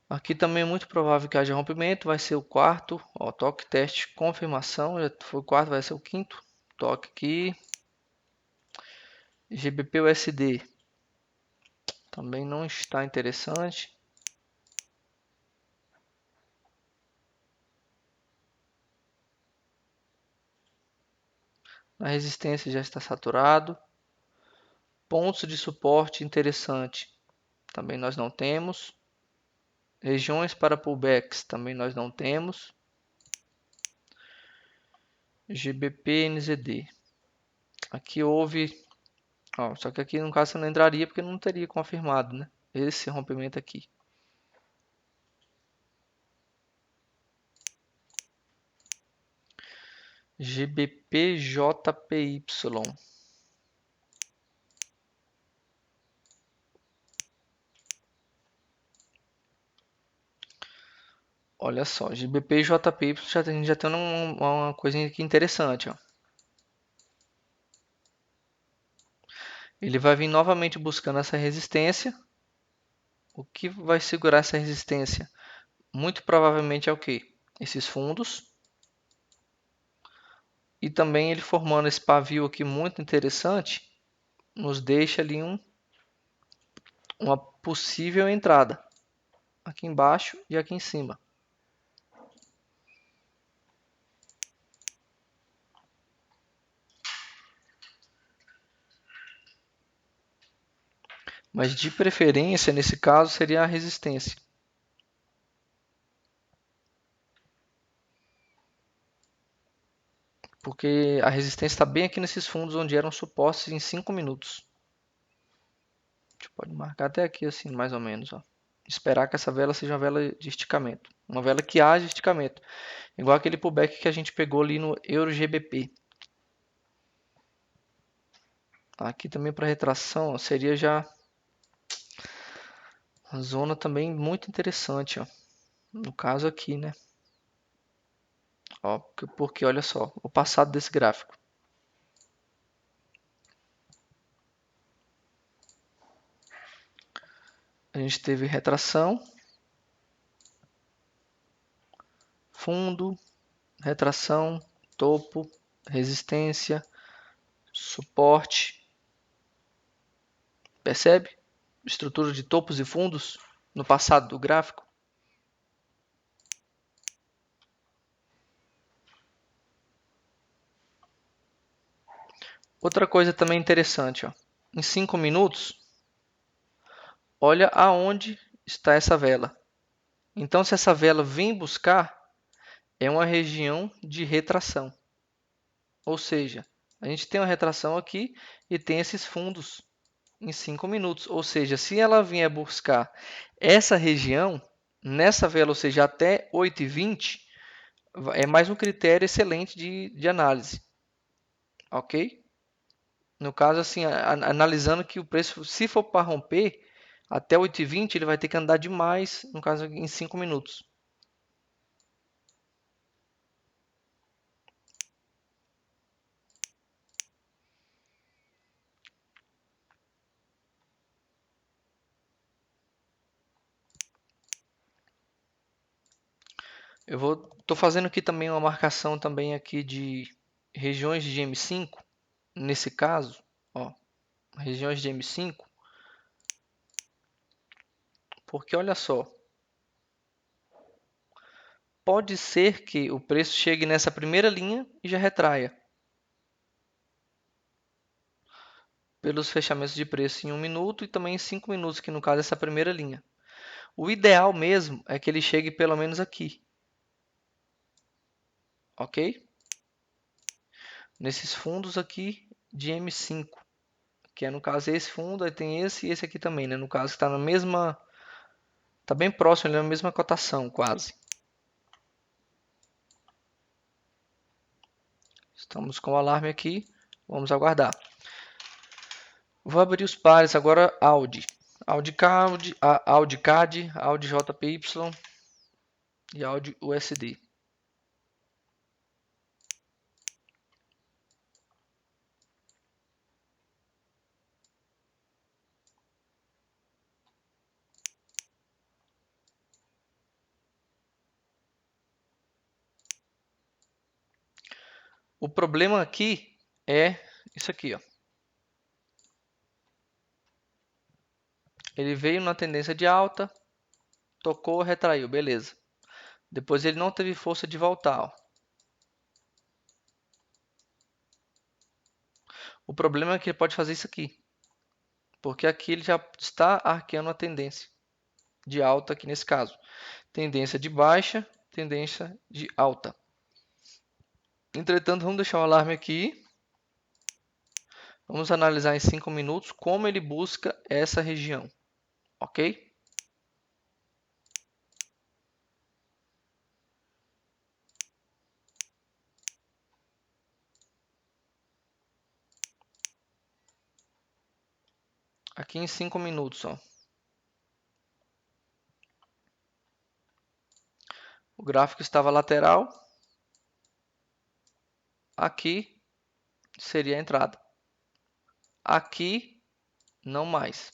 Aqui também é muito provável que haja rompimento. Vai ser o quarto. Ó, toque, teste, confirmação. Já foi o quarto, vai ser o quinto. Toque aqui. GBP USD. Também não está interessante. A resistência já está saturado. Pontos de suporte interessante. Também nós não temos. Regiões para pullbacks também nós não temos. GBP NZD. Aqui houve, ó, só que aqui no caso você não entraria porque não teria confirmado, né? Esse rompimento aqui. GBPJPY. Olha só, GBPJPY a gente já tem uma coisa aqui interessante, ó. Ele vai vir novamente buscando essa resistência. O que vai segurar essa resistência? Muito provavelmente é o que? Esses fundos. E também ele formando esse pavio aqui muito interessante, nos deixa ali uma possível entrada. Aqui embaixo e aqui em cima. Mas de preferência, nesse caso, seria a resistência. Porque a resistência está bem aqui nesses fundos onde eram supostos em 5 minutos. A gente pode marcar até aqui assim, mais ou menos. Ó. Esperar que essa vela seja uma vela de esticamento. Uma vela que haja esticamento. Igual aquele pullback que a gente pegou ali no Euro GBP. Aqui também para retração ó, seria já uma zona também muito interessante. Ó. No caso aqui, né? Ó, porque olha só, o passado desse gráfico. A gente teve retração, fundo, retração, topo, resistência, suporte. Percebe? Estrutura de topos e fundos no passado do gráfico. Outra coisa também interessante, ó. Em 5 minutos, olha aonde está essa vela. Então, se essa vela vem buscar, é uma região de retração. Ou seja, a gente tem uma retração aqui e tem esses fundos em 5 minutos. Ou seja, se ela vier buscar essa região, nessa vela, ou seja, até 8h20, é mais um critério excelente de análise. Ok? No caso, assim, analisando que o preço, se for para romper, até 8,20 ele vai ter que andar demais, no caso, em 5 minutos. Tô fazendo aqui também uma marcação também aqui de regiões de M5, nesse caso, ó, regiões de M5, porque olha só, pode ser que o preço chegue nessa primeira linha e já retraia pelos fechamentos de preço em 1 minuto e também em 5 minutos, que no caso é essa primeira linha. O ideal mesmo é que ele chegue pelo menos aqui, ok? Nesses fundos aqui de M5, que é no caso esse fundo, aí tem esse e esse aqui também, né? No caso está na mesma, tá bem próximo, na mesma cotação, quase. Estamos com o alarme aqui, vamos aguardar. Vou abrir os pares agora. Audi, Audi CAD, Audi CAD, Audi JPY e Audi USD. O problema aqui é isso aqui, ó. Ele veio na tendência de alta, tocou, retraiu, beleza. Depois ele não teve força de voltar, ó. O problema é que ele pode fazer isso aqui, porque aqui ele já está arqueando a tendência de alta aqui nesse caso. Tendência de baixa, tendência de alta. Entretanto, vamos deixar o alarme aqui. Vamos analisar em 5 minutos como ele busca essa região, ok? Aqui em 5 minutos, ó. O gráfico estava lateral. Aqui seria a entrada. Aqui, não mais.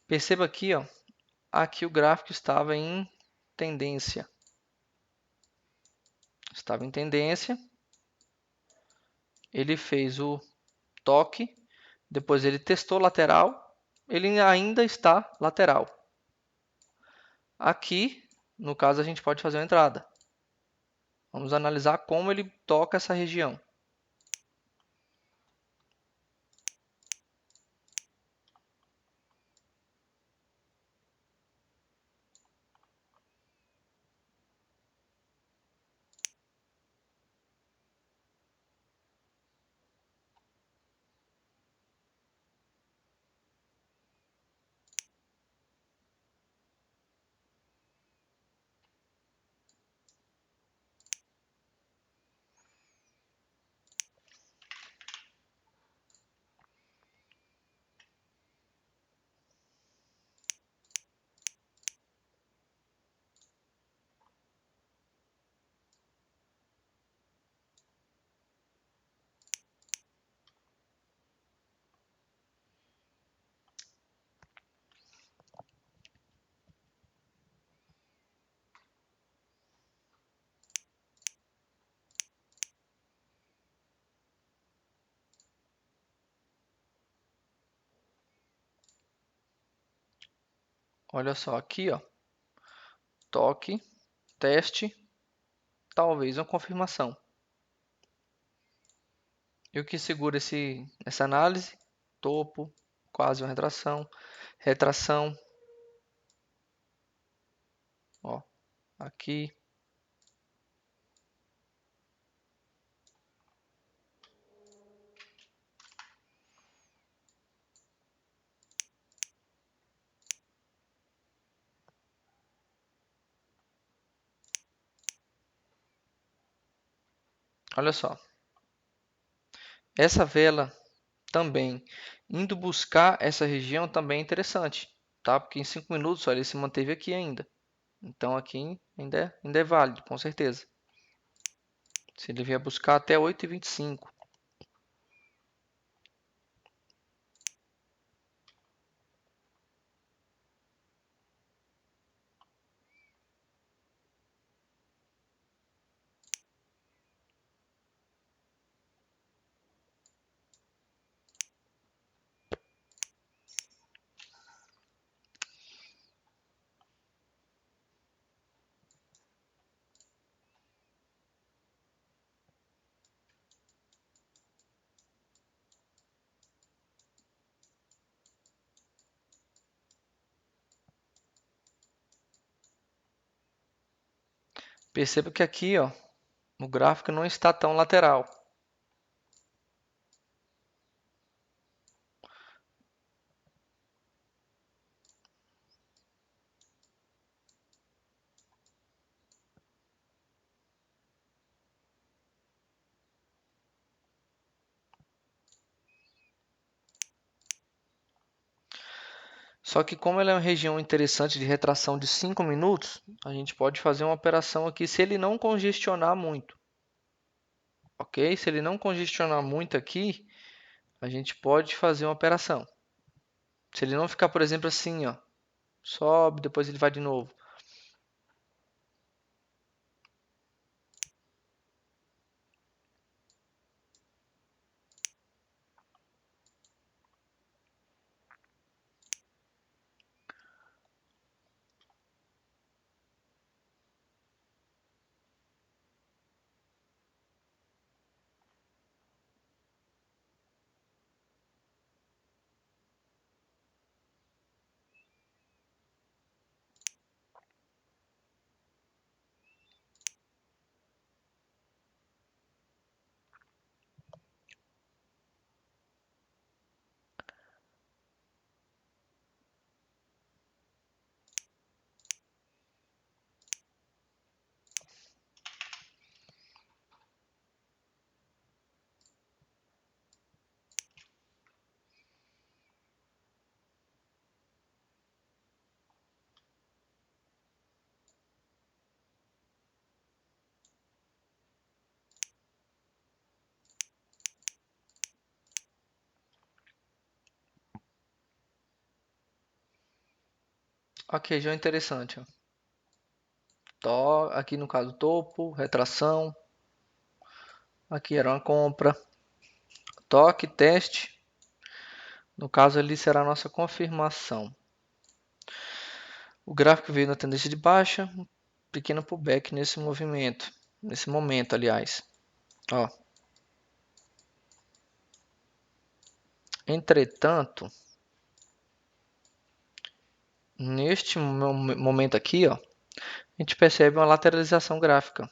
Perceba aqui, ó. Aqui o gráfico estava em tendência. Estava em tendência. Ele fez o toque. Depois ele testou lateral. Ele ainda está lateral. Aqui, no caso, a gente pode fazer uma entrada. Vamos analisar como ele toca essa região. Olha só aqui, ó. Toque, teste, talvez uma confirmação. E o que segura essa análise? Topo, quase uma retração. retração, ó, aqui. Olha só, essa vela também indo buscar essa região também é interessante, tá? Porque em 5 minutos, olha, ele se manteve aqui ainda. Então aqui ainda é válido, com certeza. Se ele vier buscar até 8h25. Perceba que aqui, ó, o gráfico não está tão lateral. Só que como ela é uma região interessante de retração de 5 minutos, a gente pode fazer uma operação aqui se ele não congestionar muito, ok? Se ele não congestionar muito aqui, a gente pode fazer uma operação. Se ele não ficar, por exemplo, assim, ó, sobe, depois ele vai de novo. Ok, já é interessante, ó. Aqui no caso topo, retração. Aqui era uma compra. Toque, teste. No caso ali será a nossa confirmação. O gráfico veio na tendência de baixa, um pequeno pullback nesse movimento, nesse momento, aliás. Ó. Entretanto, neste momento aqui, ó, a gente percebe uma lateralização gráfica.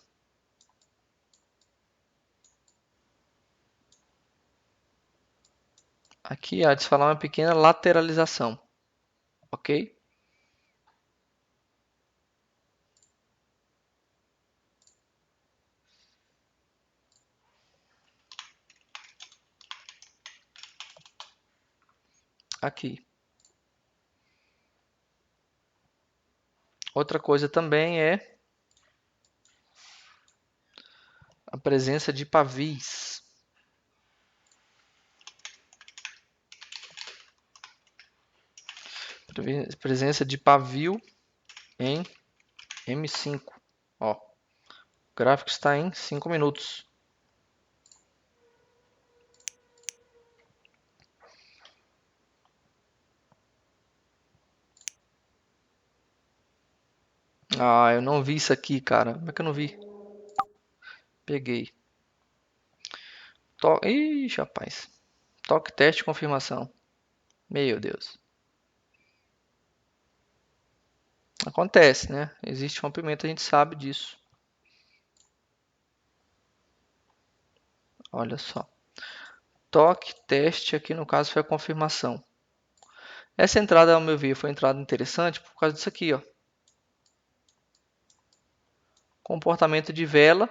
Aqui há de se falar uma pequena lateralização, ok? Aqui. Outra coisa também é a presença de pavis. Presença de pavio em M5. Ó, o gráfico está em 5 minutos. Ah, eu não vi isso aqui, cara. Como é que eu não vi? Peguei. Ixi, rapaz. Toque, teste, confirmação. Meu Deus. Acontece, né? Existe rompimento, a gente sabe disso. Olha só. Toque, teste, aqui no caso foi a confirmação. Essa entrada, ao meu ver, foi uma entrada interessante por causa disso aqui, ó. Comportamento de vela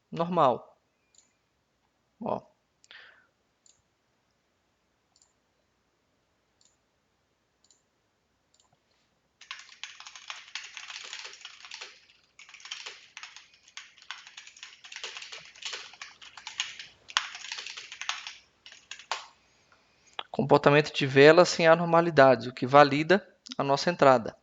normal. Ó. Comportamento de vela sem anormalidades, o que valida a nossa entrada.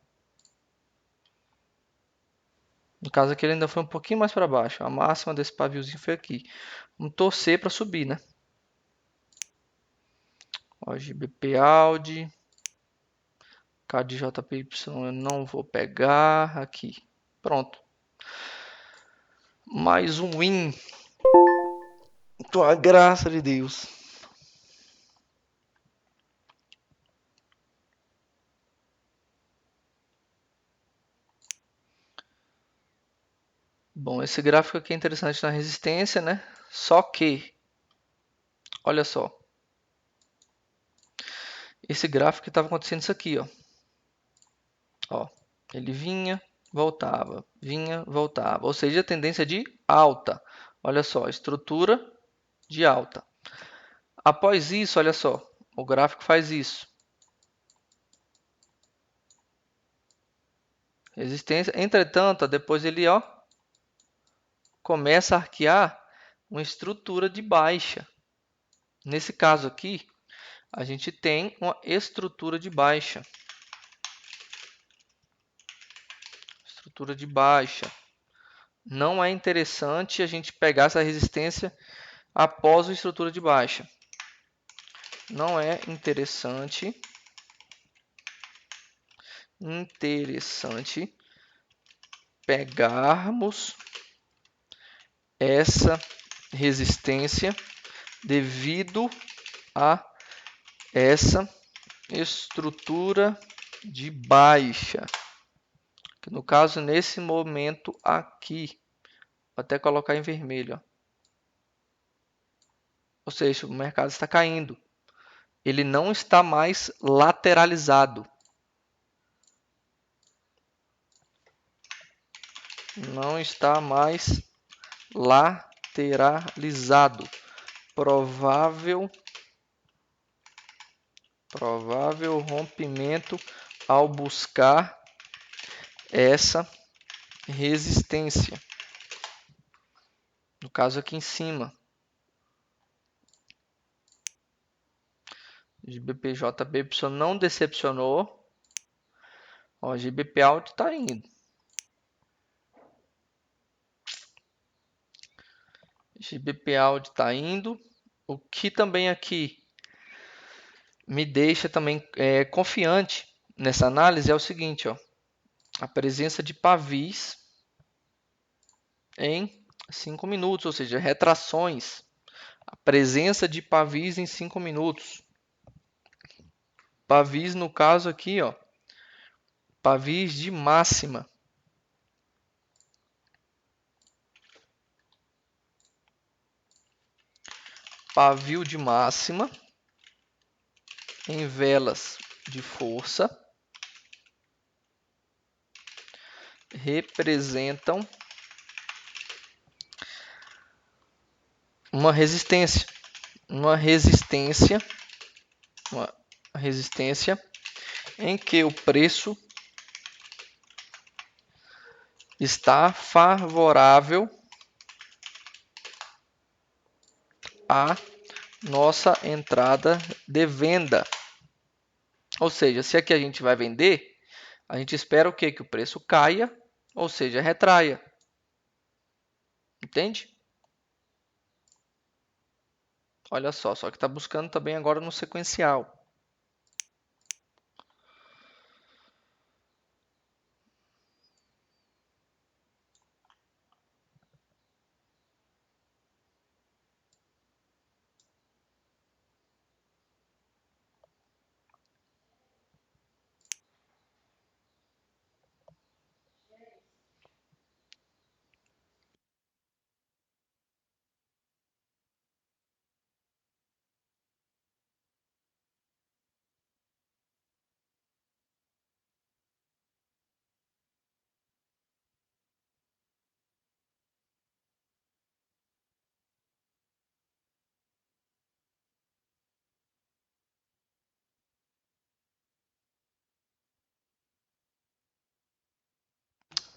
No caso aqui ele ainda foi um pouquinho mais para baixo. A máxima desse paviozinho foi aqui. Vamos torcer para subir, né? Ó, GBP Audi. Card JPY eu não vou pegar aqui. Pronto. Mais um win. Com a graça de Deus. Bom, esse gráfico aqui é interessante na resistência, né? Só que, olha só. Esse gráfico estava acontecendo isso aqui, ó. Ó, ele vinha, voltava, vinha, voltava. Ou seja, a tendência de alta. Olha só, estrutura de alta. Após isso, olha só, o gráfico faz isso. Resistência. Entretanto, depois ele ó, começa a arquear uma estrutura de baixa. Nesse caso aqui, a gente tem uma estrutura de baixa. Estrutura de baixa. Não é interessante a gente pegar essa resistência após a estrutura de baixa. Não é interessante pegarmos essa resistência devido a essa estrutura de baixa, que no caso nesse momento aqui, vou até colocar em vermelho, ó. Ou seja, o mercado está caindo, ele não está mais lateralizado, não está mais lateralizado, provável rompimento ao buscar essa resistência. No caso aqui em cima. GBPJBY não decepcionou. Ó, GBP Audi está indo. GBP Audi está indo. O que também aqui me deixa também confiante nessa análise é o seguinte, ó. A presença de pavis em 5 minutos, ou seja, retrações. A presença de pavis em 5 minutos. Pavis no caso aqui, ó, pavis de máxima. Pavio de máxima em velas de força representam uma resistência, uma resistência em que o preço está favorável à nossa entrada de venda. Ou seja, se aqui a gente vai vender, a gente espera o quê? Que o preço caia, ou seja, retraia. Entende? Olha só que está buscando também agora no sequencial.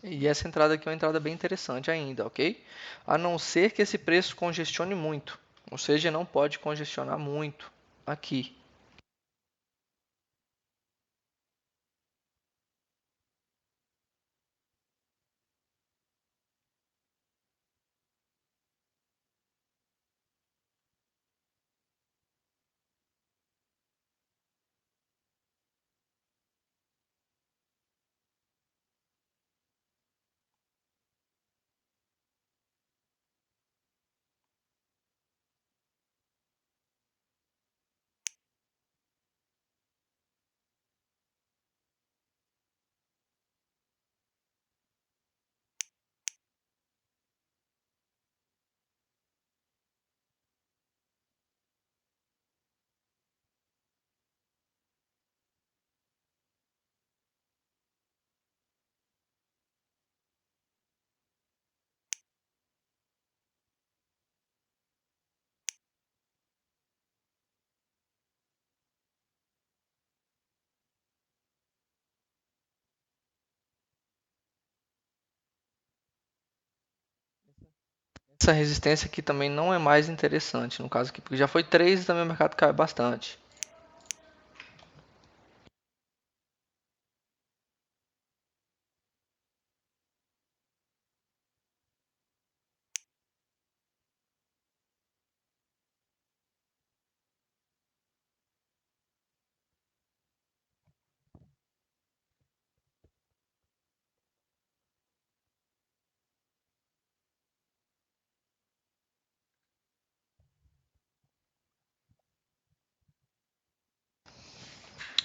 E essa entrada aqui é uma entrada bem interessante ainda, ok? A não ser que esse preço congestione muito, ou seja, não pode congestionar muito aqui. Essa resistência aqui também não é mais interessante, no caso aqui, porque já foi 3 e também o mercado caiu bastante.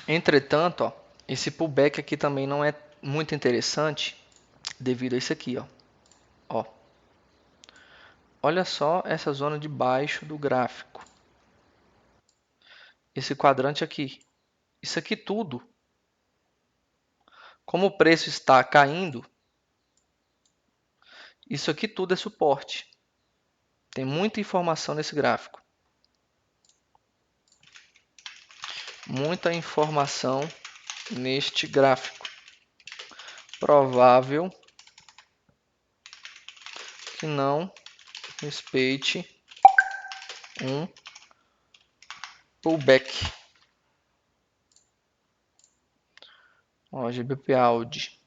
Entretanto, ó, esse pullback aqui também não é muito interessante devido a isso aqui, ó. Ó, olha só essa zona de baixo do gráfico. Esse quadrante aqui. Isso aqui tudo, como o preço está caindo, isso aqui tudo é suporte. Tem muita informação nesse gráfico. Muita informação neste gráfico. Provável que não respeite um pullback. Ó, GBP Audi.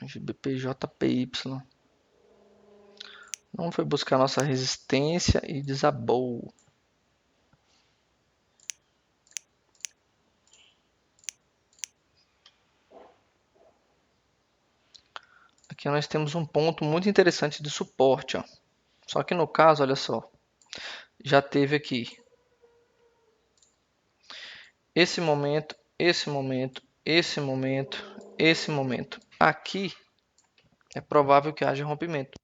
GBPJPY. Não foi buscar nossa resistência e desabou. Aqui nós temos um ponto muito interessante de suporte, ó. Só que no caso, olha só, já teve aqui esse momento, esse momento, esse momento, esse momento. Aqui é provável que haja rompimento.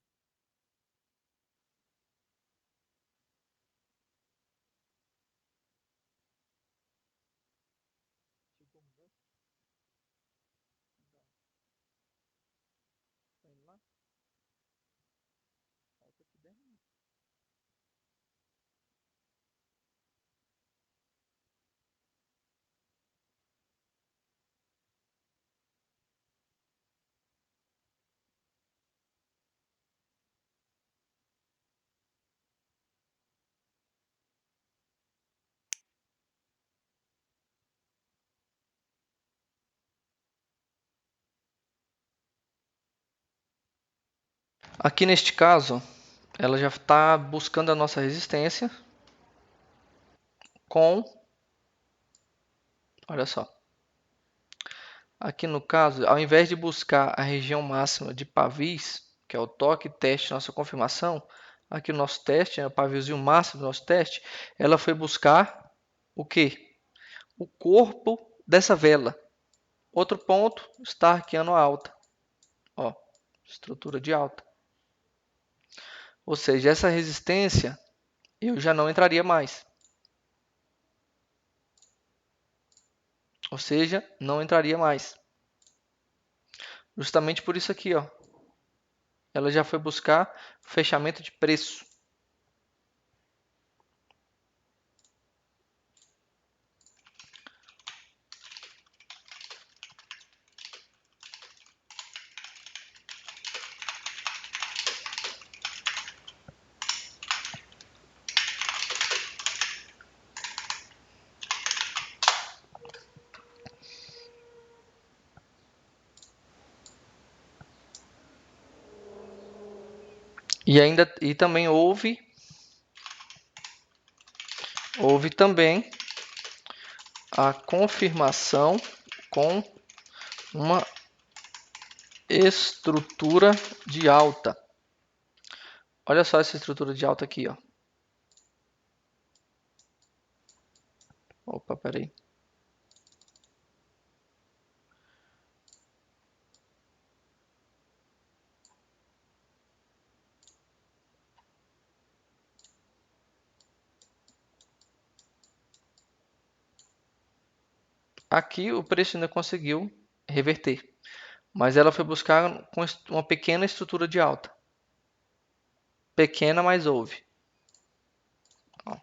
Aqui neste caso, ela já está buscando a nossa resistência com, olha só, aqui no caso, ao invés de buscar a região máxima de pavis, que é o toque teste nossa confirmação, aqui o nosso teste, o paviozinho máximo do nosso teste, ela foi buscar o que? O corpo dessa vela. Outro ponto, está arqueando alta. Ó, estrutura de alta. Ou seja, essa resistência eu já não entraria mais. Ou seja, não entraria mais. Justamente por isso aqui, ó. Ela já foi buscar fechamento de preço. E também houve também a confirmação com uma estrutura de alta. Olha só essa estrutura de alta aqui, ó. Opa, peraí. Aqui o preço ainda conseguiu reverter, mas ela foi buscar com uma pequena estrutura de alta. Pequena, mas houve. Ó.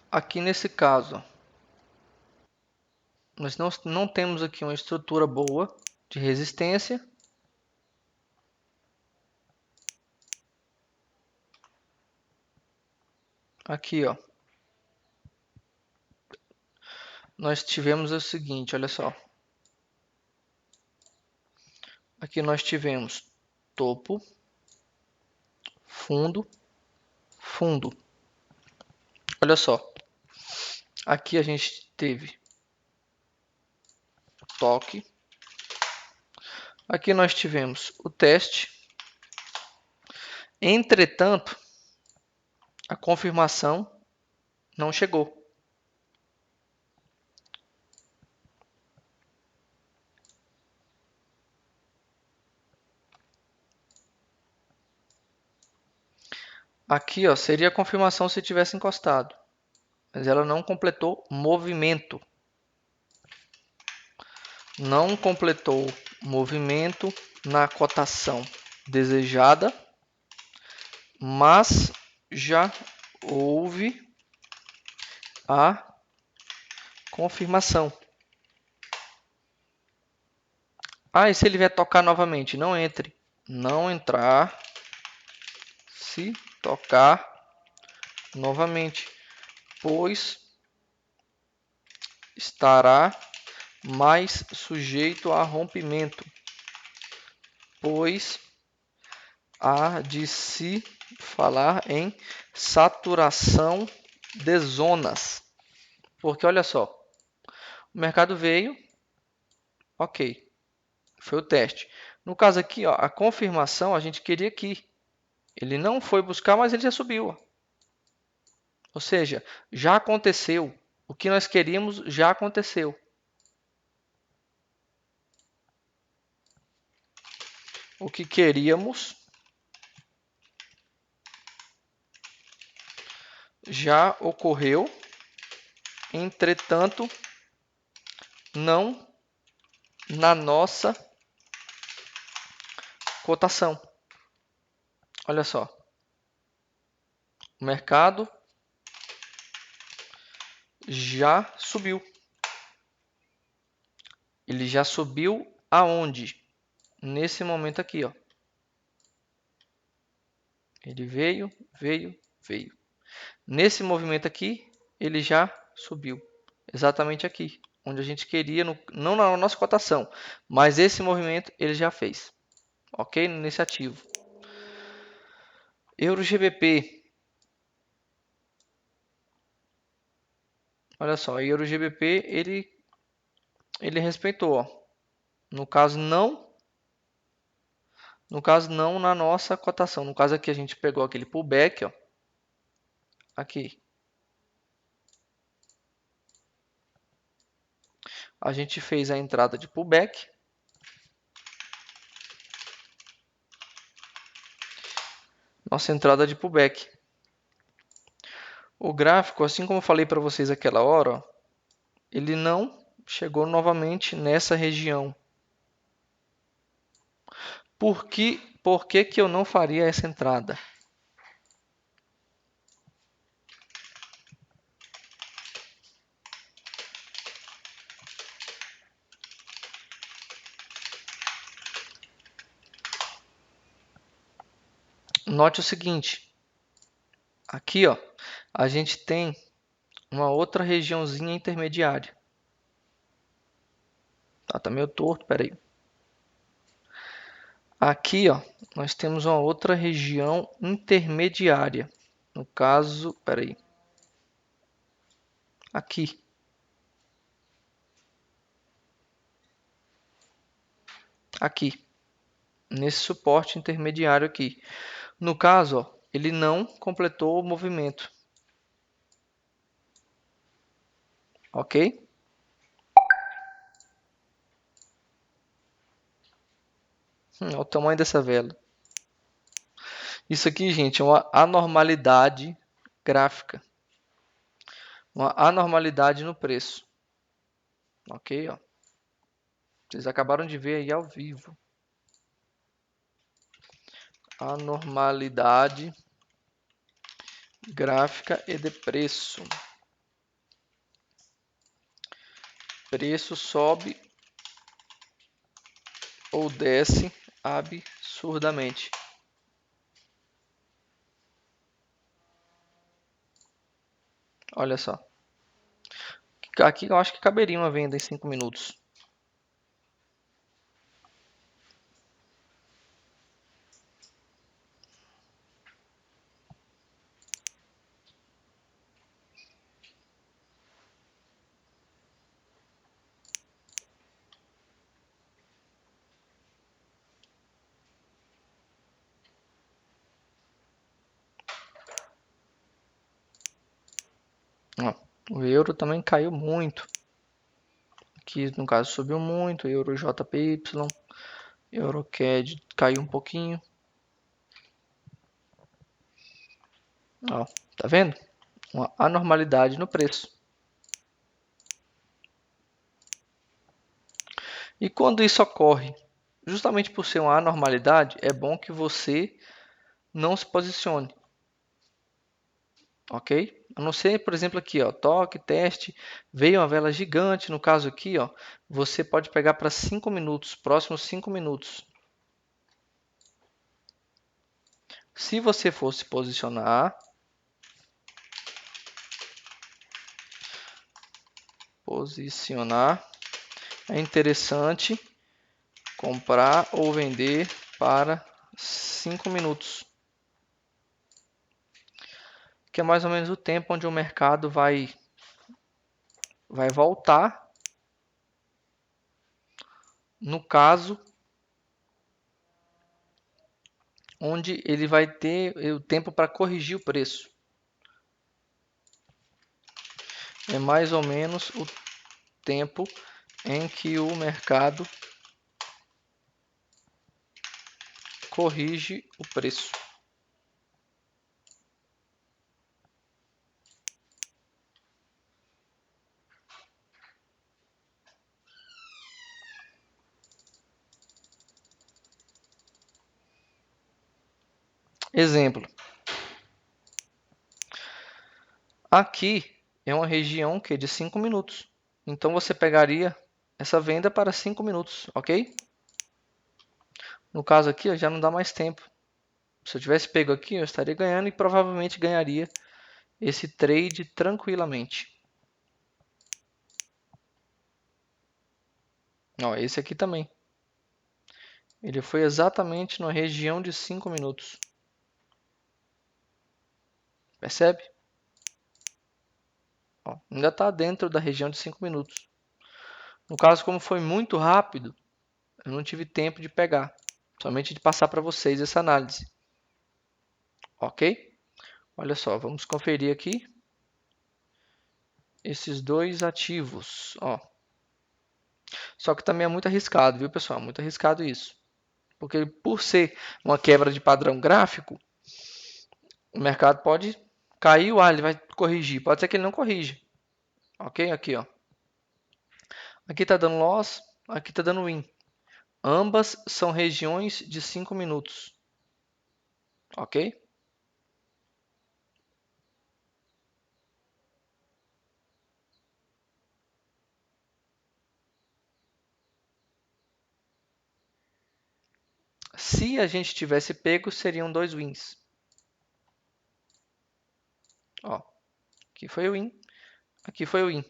Aqui nesse caso, nós não temos aqui uma estrutura boa de resistência. Aqui, ó. nós tivemos o seguinte, olha só. Aqui nós tivemos topo, fundo, fundo. Olha só. Aqui a gente teve toque. Aqui nós tivemos o teste. Entretanto, a confirmação não chegou. Aqui, ó, seria a confirmação se tivesse encostado, mas ela não completou movimento. Não completou movimento na cotação desejada, mas já houve a confirmação. Ah, e se ele vier tocar novamente? Não entre. Não entrar se tocar novamente, pois estará mais sujeito a rompimento, pois há de se falar em saturação de zonas. Porque olha só, o mercado veio, ok, foi o teste. No caso aqui, ó, a confirmação a gente queria aqui. Ele não foi buscar, mas ele já subiu. Ó. Ou seja, já aconteceu. O que nós queríamos já aconteceu. O que queríamos já ocorreu, entretanto, não na nossa cotação. Olha só, o mercado já subiu. Ele já subiu aonde? Nesse momento aqui, ó. Ele veio, veio, veio. Nesse movimento aqui, ele já subiu. Exatamente aqui, onde a gente queria, não na nossa cotação, mas esse movimento ele já fez. Ok? Nesse ativo. Euro GBP. Olha só, Euro GBP ele respeitou, ó. No caso não na nossa cotação. No caso aqui a gente pegou aquele pullback, ó. Aqui. A gente fez a entrada de pullback. Nossa entrada de pullback. O gráfico, assim como eu falei para vocês aquela hora, ó, ele não chegou novamente nessa região. Por que eu não faria essa entrada? Note o seguinte, aqui ó, a gente tem uma outra regiãozinha intermediária. Tá meio torto, peraí. Aqui ó, nós temos uma outra região intermediária. No caso, peraí. Aqui. Aqui. Nesse suporte intermediário aqui. No caso, ó, ele não completou o movimento. Ok? Olha o tamanho dessa vela. Isso aqui, gente, é uma anormalidade gráfica. Uma anormalidade no preço. Ok? Ó. Vocês acabaram de ver aí ao vivo. Anormalidade gráfica e de preço. Preço sobe ou desce absurdamente. Olha só. Aqui eu acho que caberia uma venda em 5 minutos. Ó, o euro também caiu muito. Aqui no caso subiu muito, euro JPY, euro CAD caiu um pouquinho. Ó, tá vendo? Uma anormalidade no preço. E quando isso ocorre, justamente por ser uma anormalidade, é bom que você não se posicione, ok? A não ser, por exemplo, aqui, ó, toque, teste, veio uma vela gigante, no caso aqui, ó, você pode pegar para 5 minutos, próximos 5 minutos. Se você for se posicionar, é interessante comprar ou vender para 5 minutos, que é mais ou menos o tempo onde o mercado vai voltar. No caso, onde ele vai ter o tempo para corrigir o preço. É mais ou menos o tempo em que o mercado corrige o preço. Exemplo. Aqui é uma região que é de 5 minutos. Então você pegaria essa venda para 5 minutos, ok? No caso aqui, já não dá mais tempo. Se eu tivesse pego aqui, eu estaria ganhando e provavelmente ganharia esse trade tranquilamente. Ó, esse aqui também. Ele foi exatamente na região de 5 minutos. Percebe? Ó, ainda está dentro da região de 5 minutos. No caso, como foi muito rápido, eu não tive tempo de pegar. Somente de passar para vocês essa análise. Ok? Olha só, vamos conferir aqui esses dois ativos. Ó. Só que também é muito arriscado, viu, pessoal? Muito arriscado isso. Porque por ser uma quebra de padrão gráfico, o mercado pode cair, ele vai corrigir. Pode ser que ele não corrija. Ok? Aqui, ó. Aqui está dando loss, aqui está dando win. Ambas são regiões de 5 minutos. Ok? Se a gente tivesse pego, seriam 2 wins. Ó, aqui foi o win, aqui foi o win.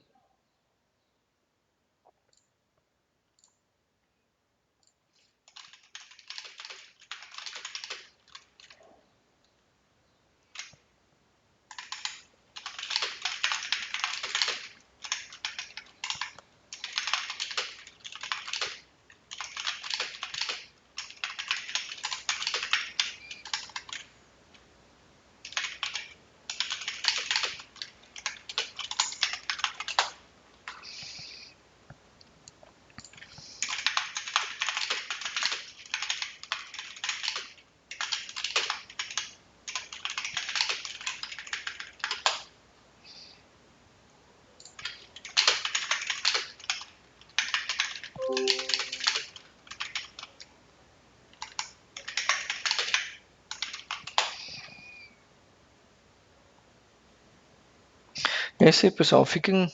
É isso aí, pessoal. Fiquem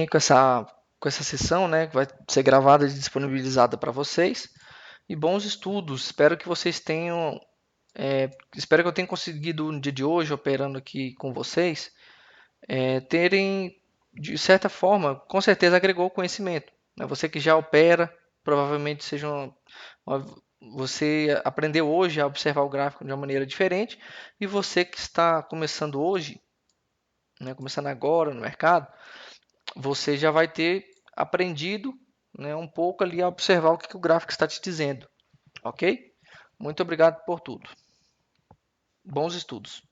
aí com essa sessão, né? Que vai ser gravada e disponibilizada para vocês. E bons estudos. Espero que vocês tenham. Espero que eu tenha conseguido no dia de hoje, operando aqui com vocês, terem, de certa forma, com certeza agregou conhecimento, né? Você que já opera, provavelmente você aprendeu hoje a observar o gráfico de uma maneira diferente, e você que está começando hoje, né, começando agora no mercado, você já vai ter aprendido, né, um pouco ali a observar o que o gráfico está te dizendo, ok? Muito obrigado por tudo. Bons estudos.